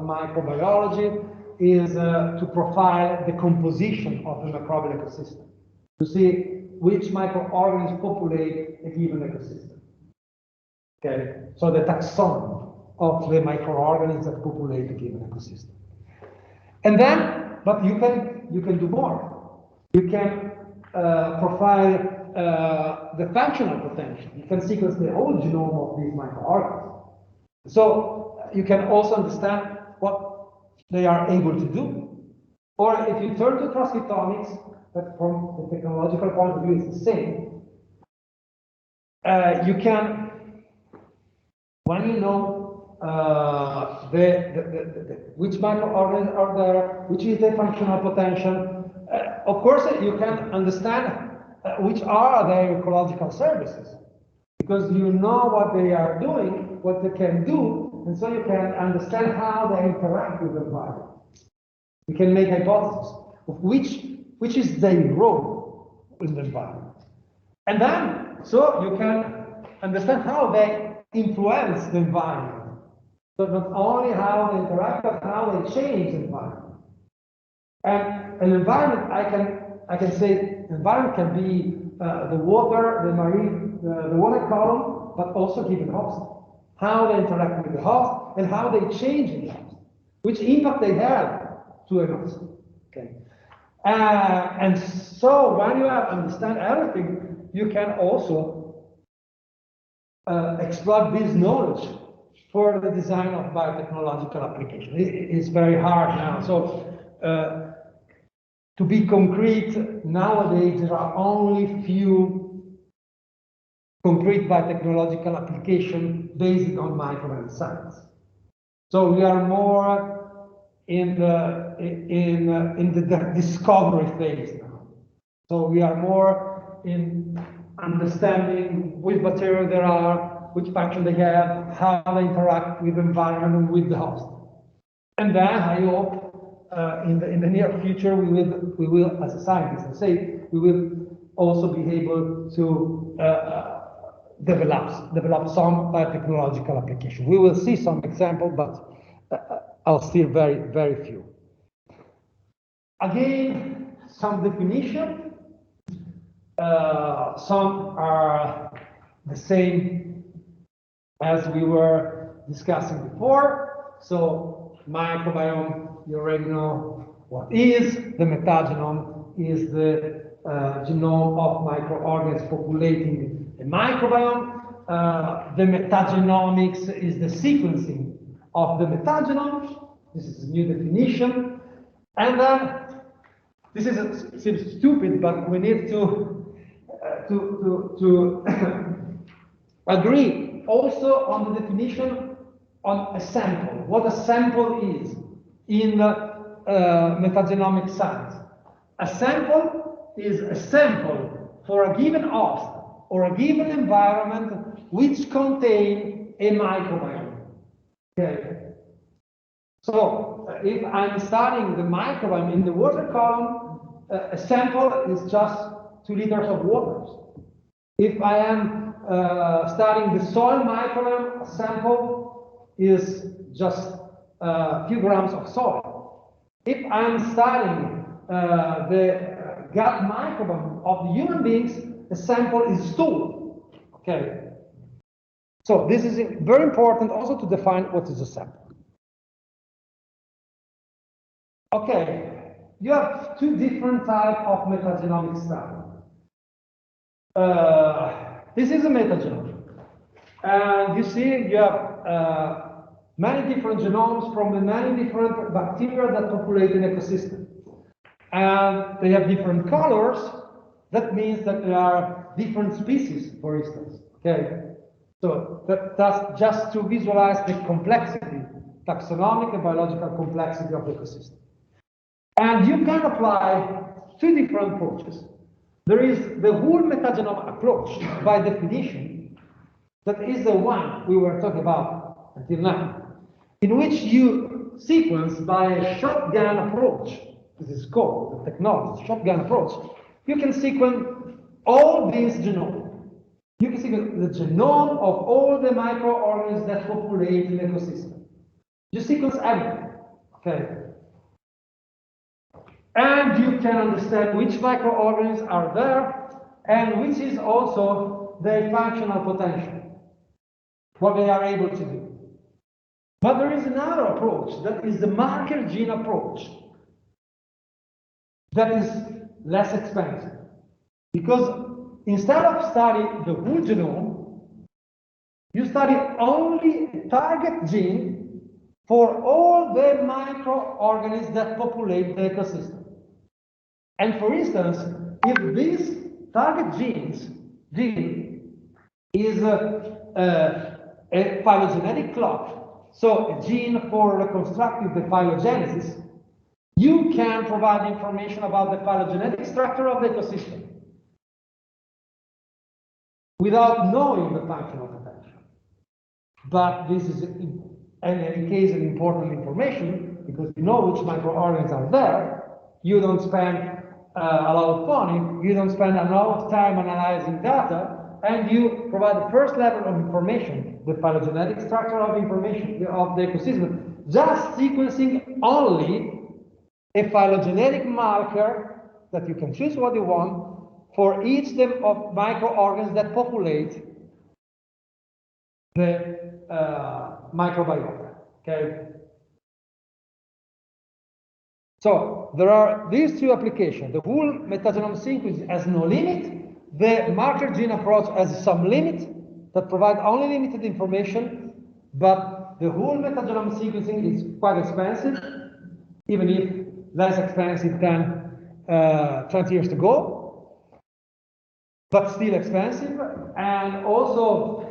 microbiology is to profile the composition of the microbial ecosystem, to see which microorganisms populate a given ecosystem. Okay, so the taxonomy of the microorganisms that populate a given ecosystem. And then, but you can do more. You can profile the functional potential. You can sequence the whole genome of these microorganisms. So you can also understand what they are able to do. Or if you turn to transcriptomics, that from the technological point of view is the same, you can, when you know which microorganisms are there, which is the functional potential, of course you can understand which are their ecological services, because you know what they are doing, what they can do, and so you can understand how they interact with the environment. You can make hypotheses of which is their role in the environment. And then, so you can understand how they influence the environment. So not only how they interact, but how they change the environment. And an environment, I can say, environment can be the water, the marine, the water column, but also given host. How they interact with the host and how they change the host, which impact they have to a host. Okay. And so when you understand everything, you can also exploit this knowledge for the design of biotechnological application. It's very hard now. So to be concrete, nowadays there are only few concrete biotechnological applications based on microbiome science. So we are more in the discovery phase now. So we are more in understanding which material there are, which function they have, how they interact with the environment and with the host. And then I hope in the near future we will, as a scientist, I say, we will also be able to develop some biotechnological application. We will see some examples, but I'll still very few. Again, some definition. Some are the same as we were discussing before. So microbiome, you already know what is. The metagenome is the genome of microorganisms populating a microbiome. The metagenomics is the sequencing of the metagenome. This is a new definition. And then, this seems stupid, but we need to agree also on the definition on a sample, what a sample is in metagenomic science. A sample is a sample for a given host or a given environment which contain a microbiome. Okay. So if I'm studying the microbiome in the water column, a sample is just 2 liters of water. If I am studying the soil microbiome, a sample is just a few grams of soil. If I'm studying the gut microbiome of the human beings, a sample is stool. Okay. So this is very important also to define what is a sample. Okay, you have 2 different types of metagenomic study. This is a metagenome. And you see you have many different genomes from the many different bacteria that populate an ecosystem. And they have different colors. That means that there are different species, for instance. Okay, so that's just to visualize the complexity, taxonomic and biological complexity of the ecosystem. And you can apply 2 different approaches. There is the whole metagenome approach, by definition, that is the one we were talking about until now, in which you sequence by a shotgun approach. This is called the technology, shotgun approach. You can sequence all these genomes. You can sequence the genome of all the microorganisms that populate an ecosystem. You sequence everything, okay? And you can understand which microorganisms are there and which is also their functional potential, what they are able to do. But there is another approach, that is the marker gene approach, that is less expensive. Because instead of studying the whole genome, you study only a target gene for all the microorganisms that populate the ecosystem. And for instance, if this target gene is a phylogenetic clock, so a gene for reconstructing the phylogenesis, you can provide information about the phylogenetic structure of the ecosystem without knowing the functional potential. But this is, in any case, an important information because you know which microorganisms are there. You don't spend a lot of money, you don't spend a lot of time analyzing data, and you provide the first level of information, the phylogenetic structure of information of the ecosystem, just sequencing only a phylogenetic marker that you can choose what you want for each of microorganisms that populate the microbiome. Okay. So there are these two applications. The whole metagenome sequence has no limit. The marker gene approach has some limit that provide only limited information, but the whole metagenome sequencing is quite expensive, even if less expensive than 20 years ago, but still expensive. And also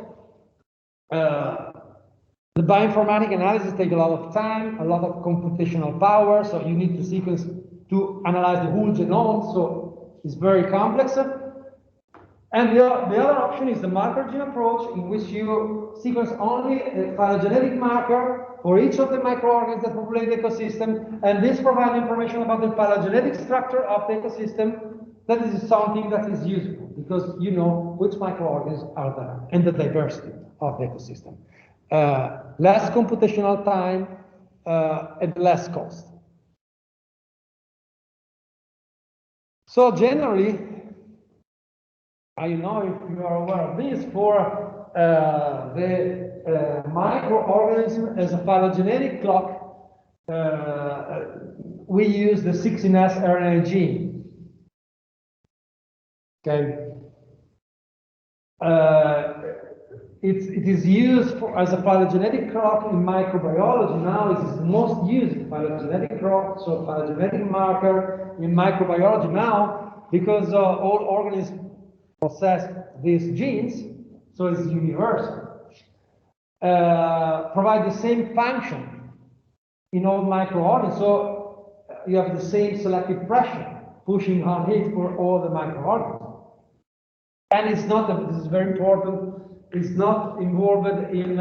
the bioinformatic analysis takes a lot of time, a lot of computational power, so you need to sequence to analyze the whole genome, so it's very complex. And the other option is the marker gene approach, in which you sequence only a phylogenetic marker for each of the microorganisms that populate the ecosystem, and this provides information about the phylogenetic structure of the ecosystem. That is something that is useful, because you know which microorganisms are there, and the diversity of the ecosystem. Less computational time and less cost. So generally, I don't know if you are aware of this, for the microorganism as a phylogenetic clock, we use the 16S RNA gene. Okay. It is used as a phylogenetic clock in microbiology. Now it is the most used phylogenetic clock, so phylogenetic marker in microbiology now, because all organisms possess these genes, so it's universal. Provide the same function in all microorganisms, so you have the same selective pressure pushing on it for all the microorganisms. And it's not, this is very important, it's not involved in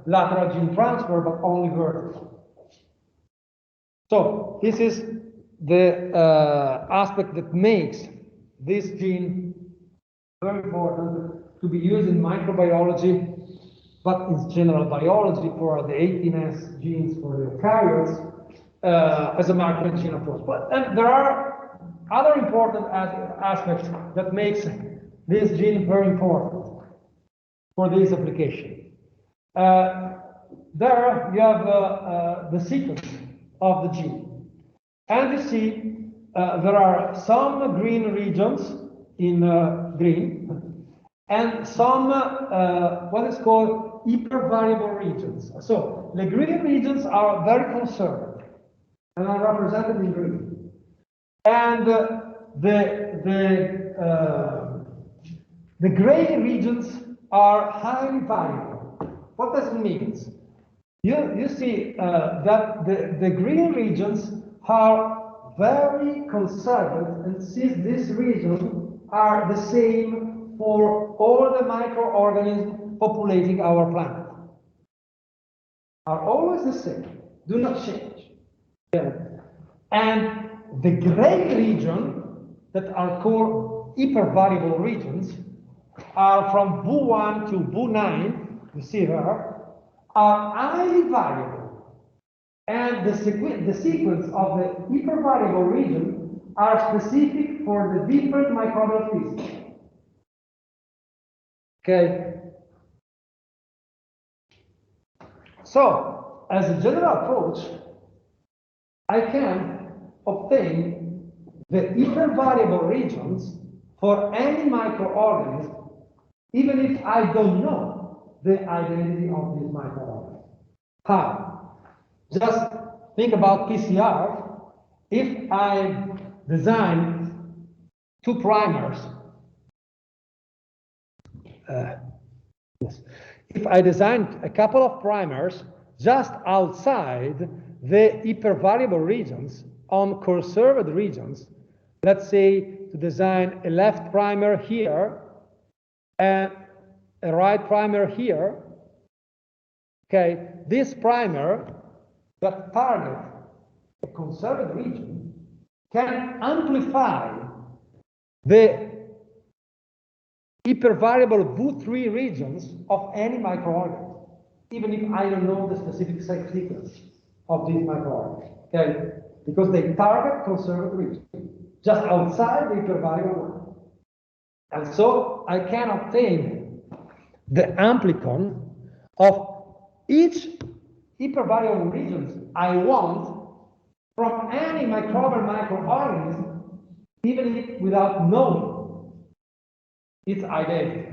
lateral gene transfer, but only vertical. So this is the aspect that makes this gene very important to be used in microbiology, but in general biology for the 18S genes for the eukaryotes as a marker gene approach. But there are other important aspects that makes this gene very important for this application. There you have the sequence of the gene. And you see there are some green regions in green, and some what is called hypervariable regions. So the green regions are very conserved and are represented in green. And the gray regions are highly variable. What does it mean? You see that the green regions are very conserved, and since these regions are the same for all the microorganisms populating our planet, are always the same, do not change. Yeah. And the gray region that are called hypervariable regions are from BU1 to BU9, you see there, are highly variable. And the sequence of the hypervariable region are specific for the different microbial species. Okay. So, as a general approach, I can obtain the hypervariable regions for any microorganism, even if I don't know the identity of this microorganism. How? Just think about PCR. If I design two primers, if I design a couple of primers just outside the hypervariable regions on conserved regions, let's say to design a left primer here and a right primer here, okay, this primer that target a conserved region can amplify the hypervariable VU3 regions of any microorganism, even if I don't know the specific sequence of these microorganisms, okay? Because they target conserved regions, just outside the hypervariable one. And so I can obtain the amplicon of each hypervariable regions I want from any microbial microorganism, even if without knowing its identity.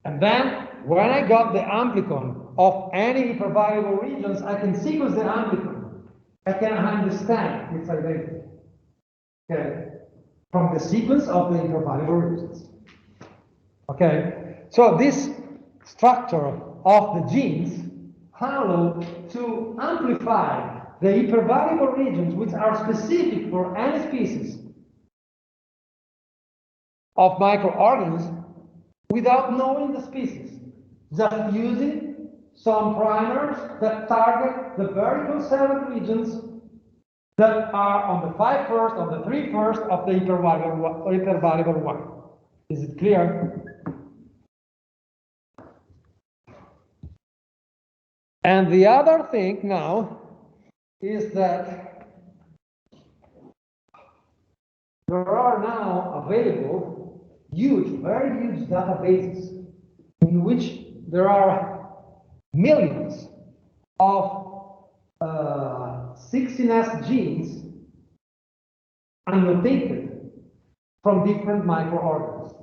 And then, when I got the amplicon of any hypervariable regions, I can sequence the amplicon. I can understand its identity. Okay, from the sequence of the hypervariable regions. Okay, so this structure of the genes allow to amplify the hypervariable regions which are specific for any species of microorganisms without knowing the species, just using some primers that target the very conserved regions that are on the 5' on the 3' of the hypervariable one. Is it clear? And the other thing now is that there are now available huge, very huge databases in which there are millions of 16S genes annotated from different microorganisms.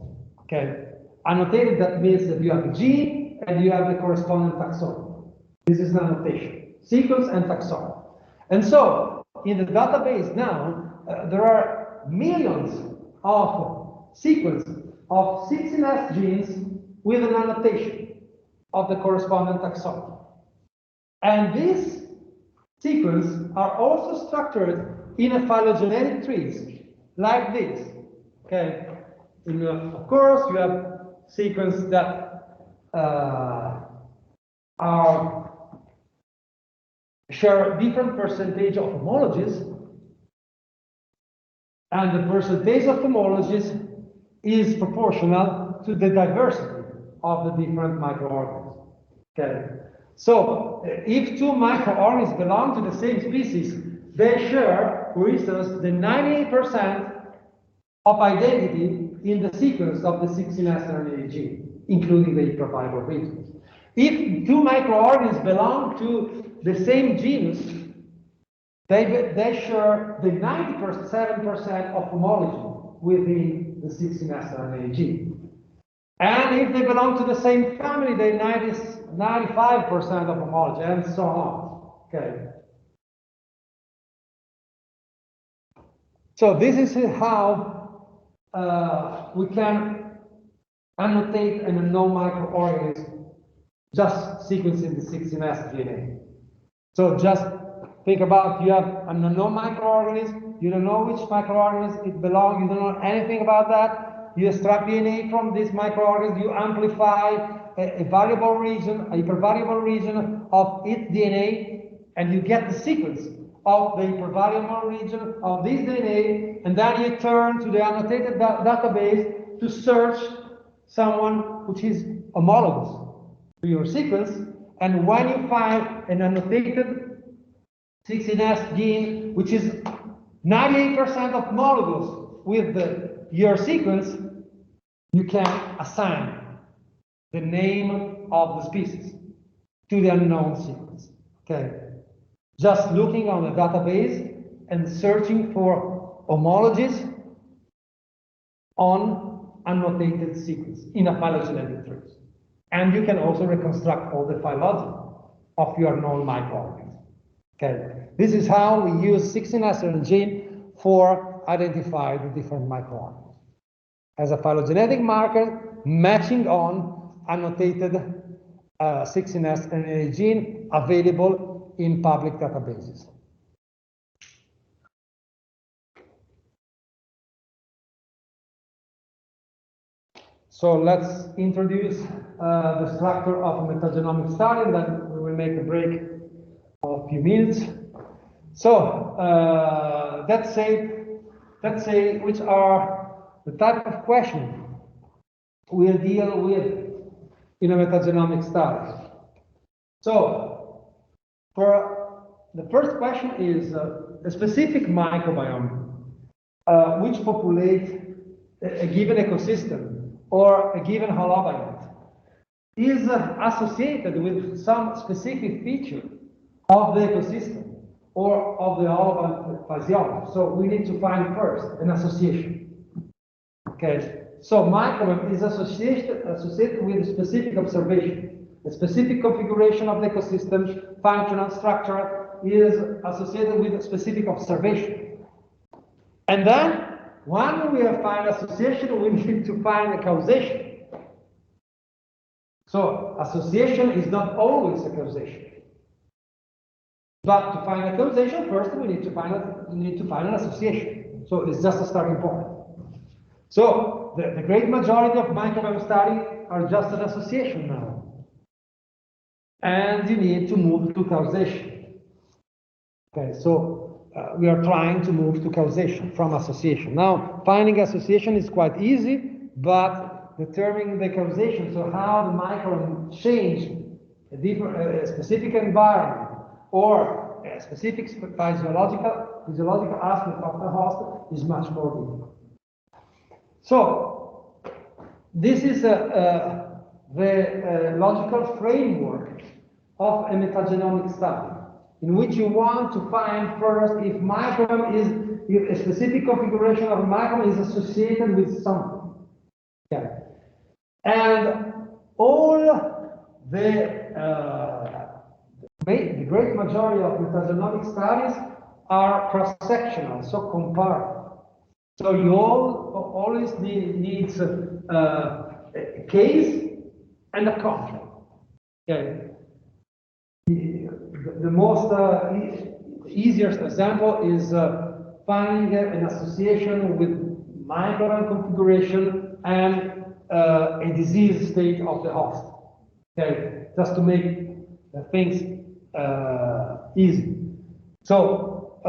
Okay, annotated, that means that you have a gene and you have the corresponding taxonomy. This is an annotation, sequence and taxonomy. And so in the database now, there are millions of sequence of 16S genes with an annotation of the corresponding taxonomy. And these sequences are also structured in a phylogenetic trees, like this. Okay, of course, you have sequences that share different percentage of homologies, and the percentage of homologies is proportional to the diversity of the different microorganisms. Okay, so if two microorganisms belong to the same species, they share, for instance, the 98% of identity in the sequence of the 16S RNA gene, including the hypervariable regions. If two microorganisms belong to the same genus, they share the 97% of homology within the 16S RNA gene. And if they belong to the same family, they 95% of homology, and so on. Okay. So this is how we can annotate an unknown microorganism just sequencing the 16S DNA. So just think about, you have an unknown microorganism, you don't know which microorganism it belongs, you don't know anything about that. You extract DNA from this microorganism, you amplify a variable region, a hypervariable region of its DNA, and you get the sequence of the hypervariable region of this DNA, and then you turn to the annotated database to search someone which is homologous to your sequence. And when you find an annotated 16S gene, which is 98% of homologous with your sequence, you can assign the name of the species to the unknown sequence. Okay, just looking on the database and searching for homologies on annotated sequence in a phylogenetic tree. And you can also reconstruct all the phylogeny of your known microorganisms. Okay, this is how we use 16S gene for identify the different microorganisms as a phylogenetic marker matching on annotated 16S RNA gene available in public databases. So let's introduce the structure of a metagenomic study, and then we will make a break of a few minutes. So let's say which are the type of questions we'll deal with in a metagenomic study. So for the first question is a specific microbiome which populates a given ecosystem or a given holobiont is associated with some specific feature of the ecosystem or of the holobiont physiology. So we need to find first an association. Okay, so microbiome is associated with a specific observation, a specific configuration of the ecosystem, functional structure is associated with a specific observation. And then when we have found association, we need to find a causation. So association is not always a causation. But to find a causation, first we need to find an association. So it's just a starting point. So the great majority of microbiome study are just an association now. And you need to move to causation. Okay, so we are trying to move to causation from association. Now, finding association is quite easy, but determining the causation, so how the microbiome change a specific environment or a specific physiological aspect of the host is much more difficult. So, this is the logical framework of a metagenomic study, in which you want to find first if a specific configuration of a microbiome is associated with something. Okay. And all the great majority of metagenomic studies are cross-sectional, so comparative. So you always needs a case and a control. Okay. The most easiest example is finding an association with microbiome configuration and a disease state of the host. Okay, just to make things easy. So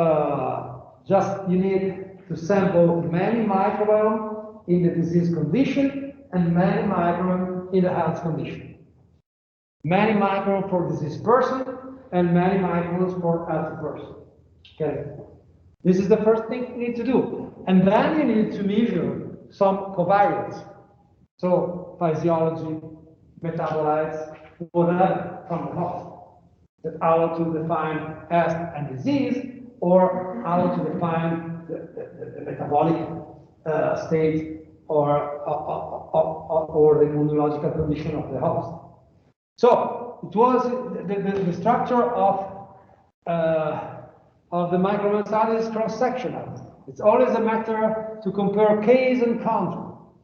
just you need to sample many microbiomes in the disease condition and many microbiomes in the health condition. Many microbiomes for diseased person and many microbiomes for healthy person. Okay, this is the first thing you need to do, and then you need to measure some covariates. So physiology, metabolites, whatever from the host. That allow to define health and disease, or allow to define the metabolic state or the immunological condition of the host. So it was the structure of the microbiome study is cross-sectional. It's always a matter to compare case and control.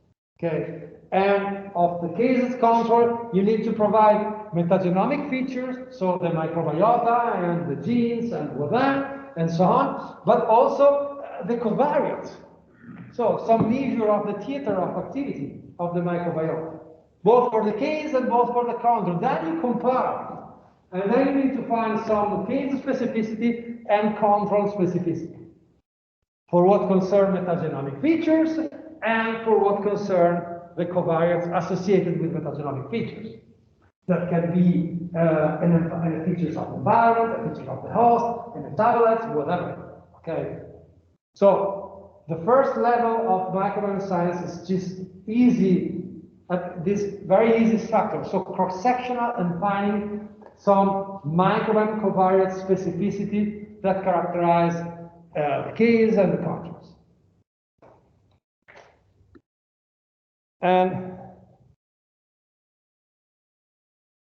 Okay, and of the cases control, you need to provide metagenomic features, so the microbiota and the genes and whatever and so on, but also the covariates. So some measure of the theater of activity of the microbiota, both for the case and both for the control. Then you compare, and then you need to find some case specificity and control specificity for what concern metagenomic features and for what concern the covariates associated with metagenomic features. that can be features of the environment, features of the host, and metabolites, whatever. Okay. So the first level of microbiome science is just easy, this very easy structure. So cross-sectional and finding some microbiome covariate specificity that characterize the keys and the contours. And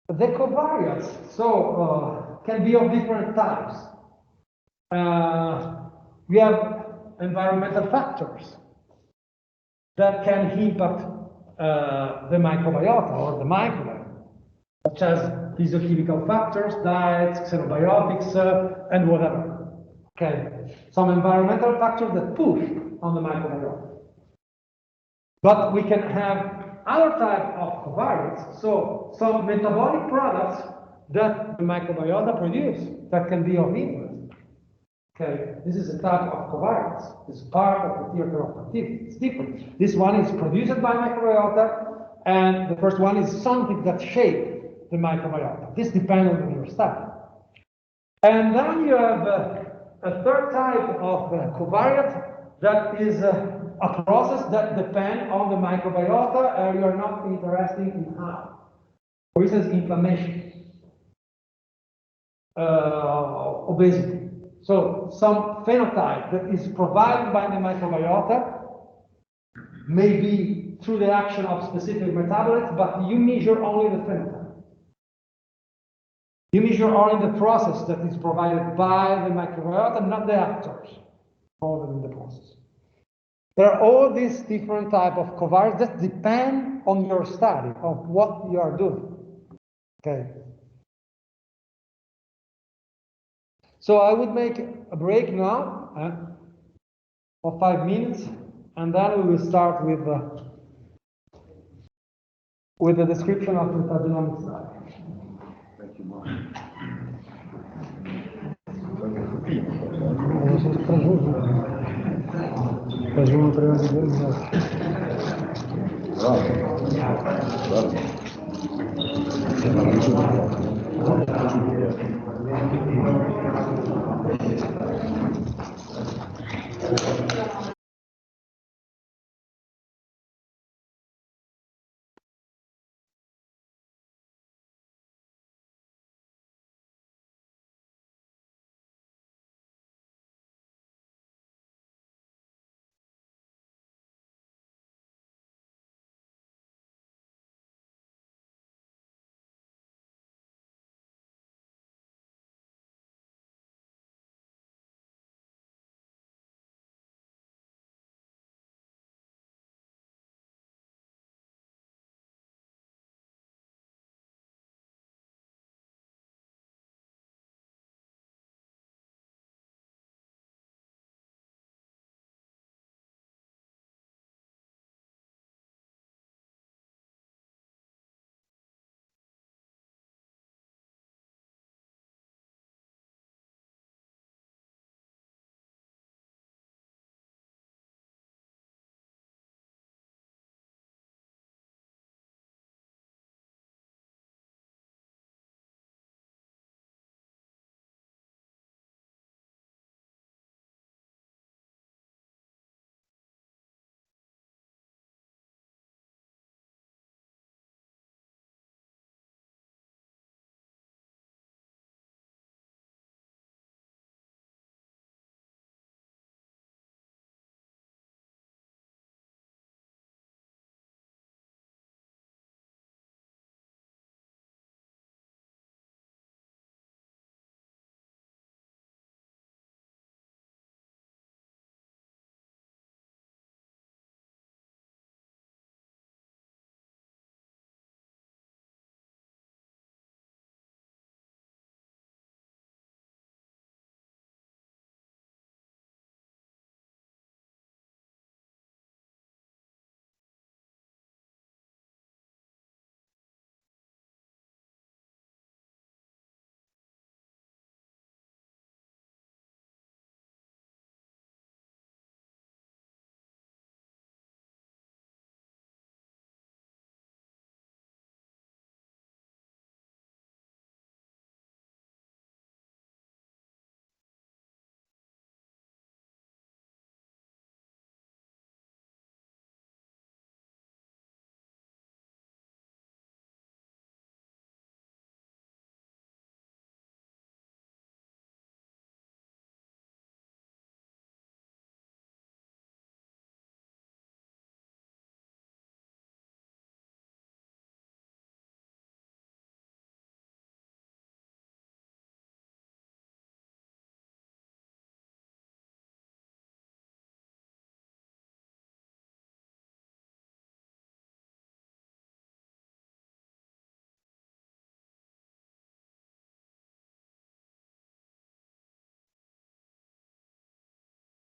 the covariates, can be of different types. We have environmental factors that can impact the microbiota or the microbiome, such as physiochemical factors, diets, xenobiotics, and whatever. Okay, some environmental factors that push on the microbiota. But we can have other type of covariates, so some metabolic products that the microbiota produce that can be of interest. Okay, this is a type of covariates. It's part of the theater of activity. It's different. This one is produced by microbiota, and the first one is something that shapes the microbiota. This depends on your study. And then you have a third type of covariate that is a process that depends on the microbiota, and you are not interested in how. For instance, inflammation, obesity. So some phenotype that is provided by the microbiota may be through the action of specific metabolites, but you measure only the phenotype. You measure only the process that is provided by the microbiota, not the actors involved in the process. There are all these different types of covariates that depend on your study, of what you are doing. Okay. So I would make a break now of 5 minutes, and then we will start with the description of the metagenomics study. Thank you, Mark. Bravo.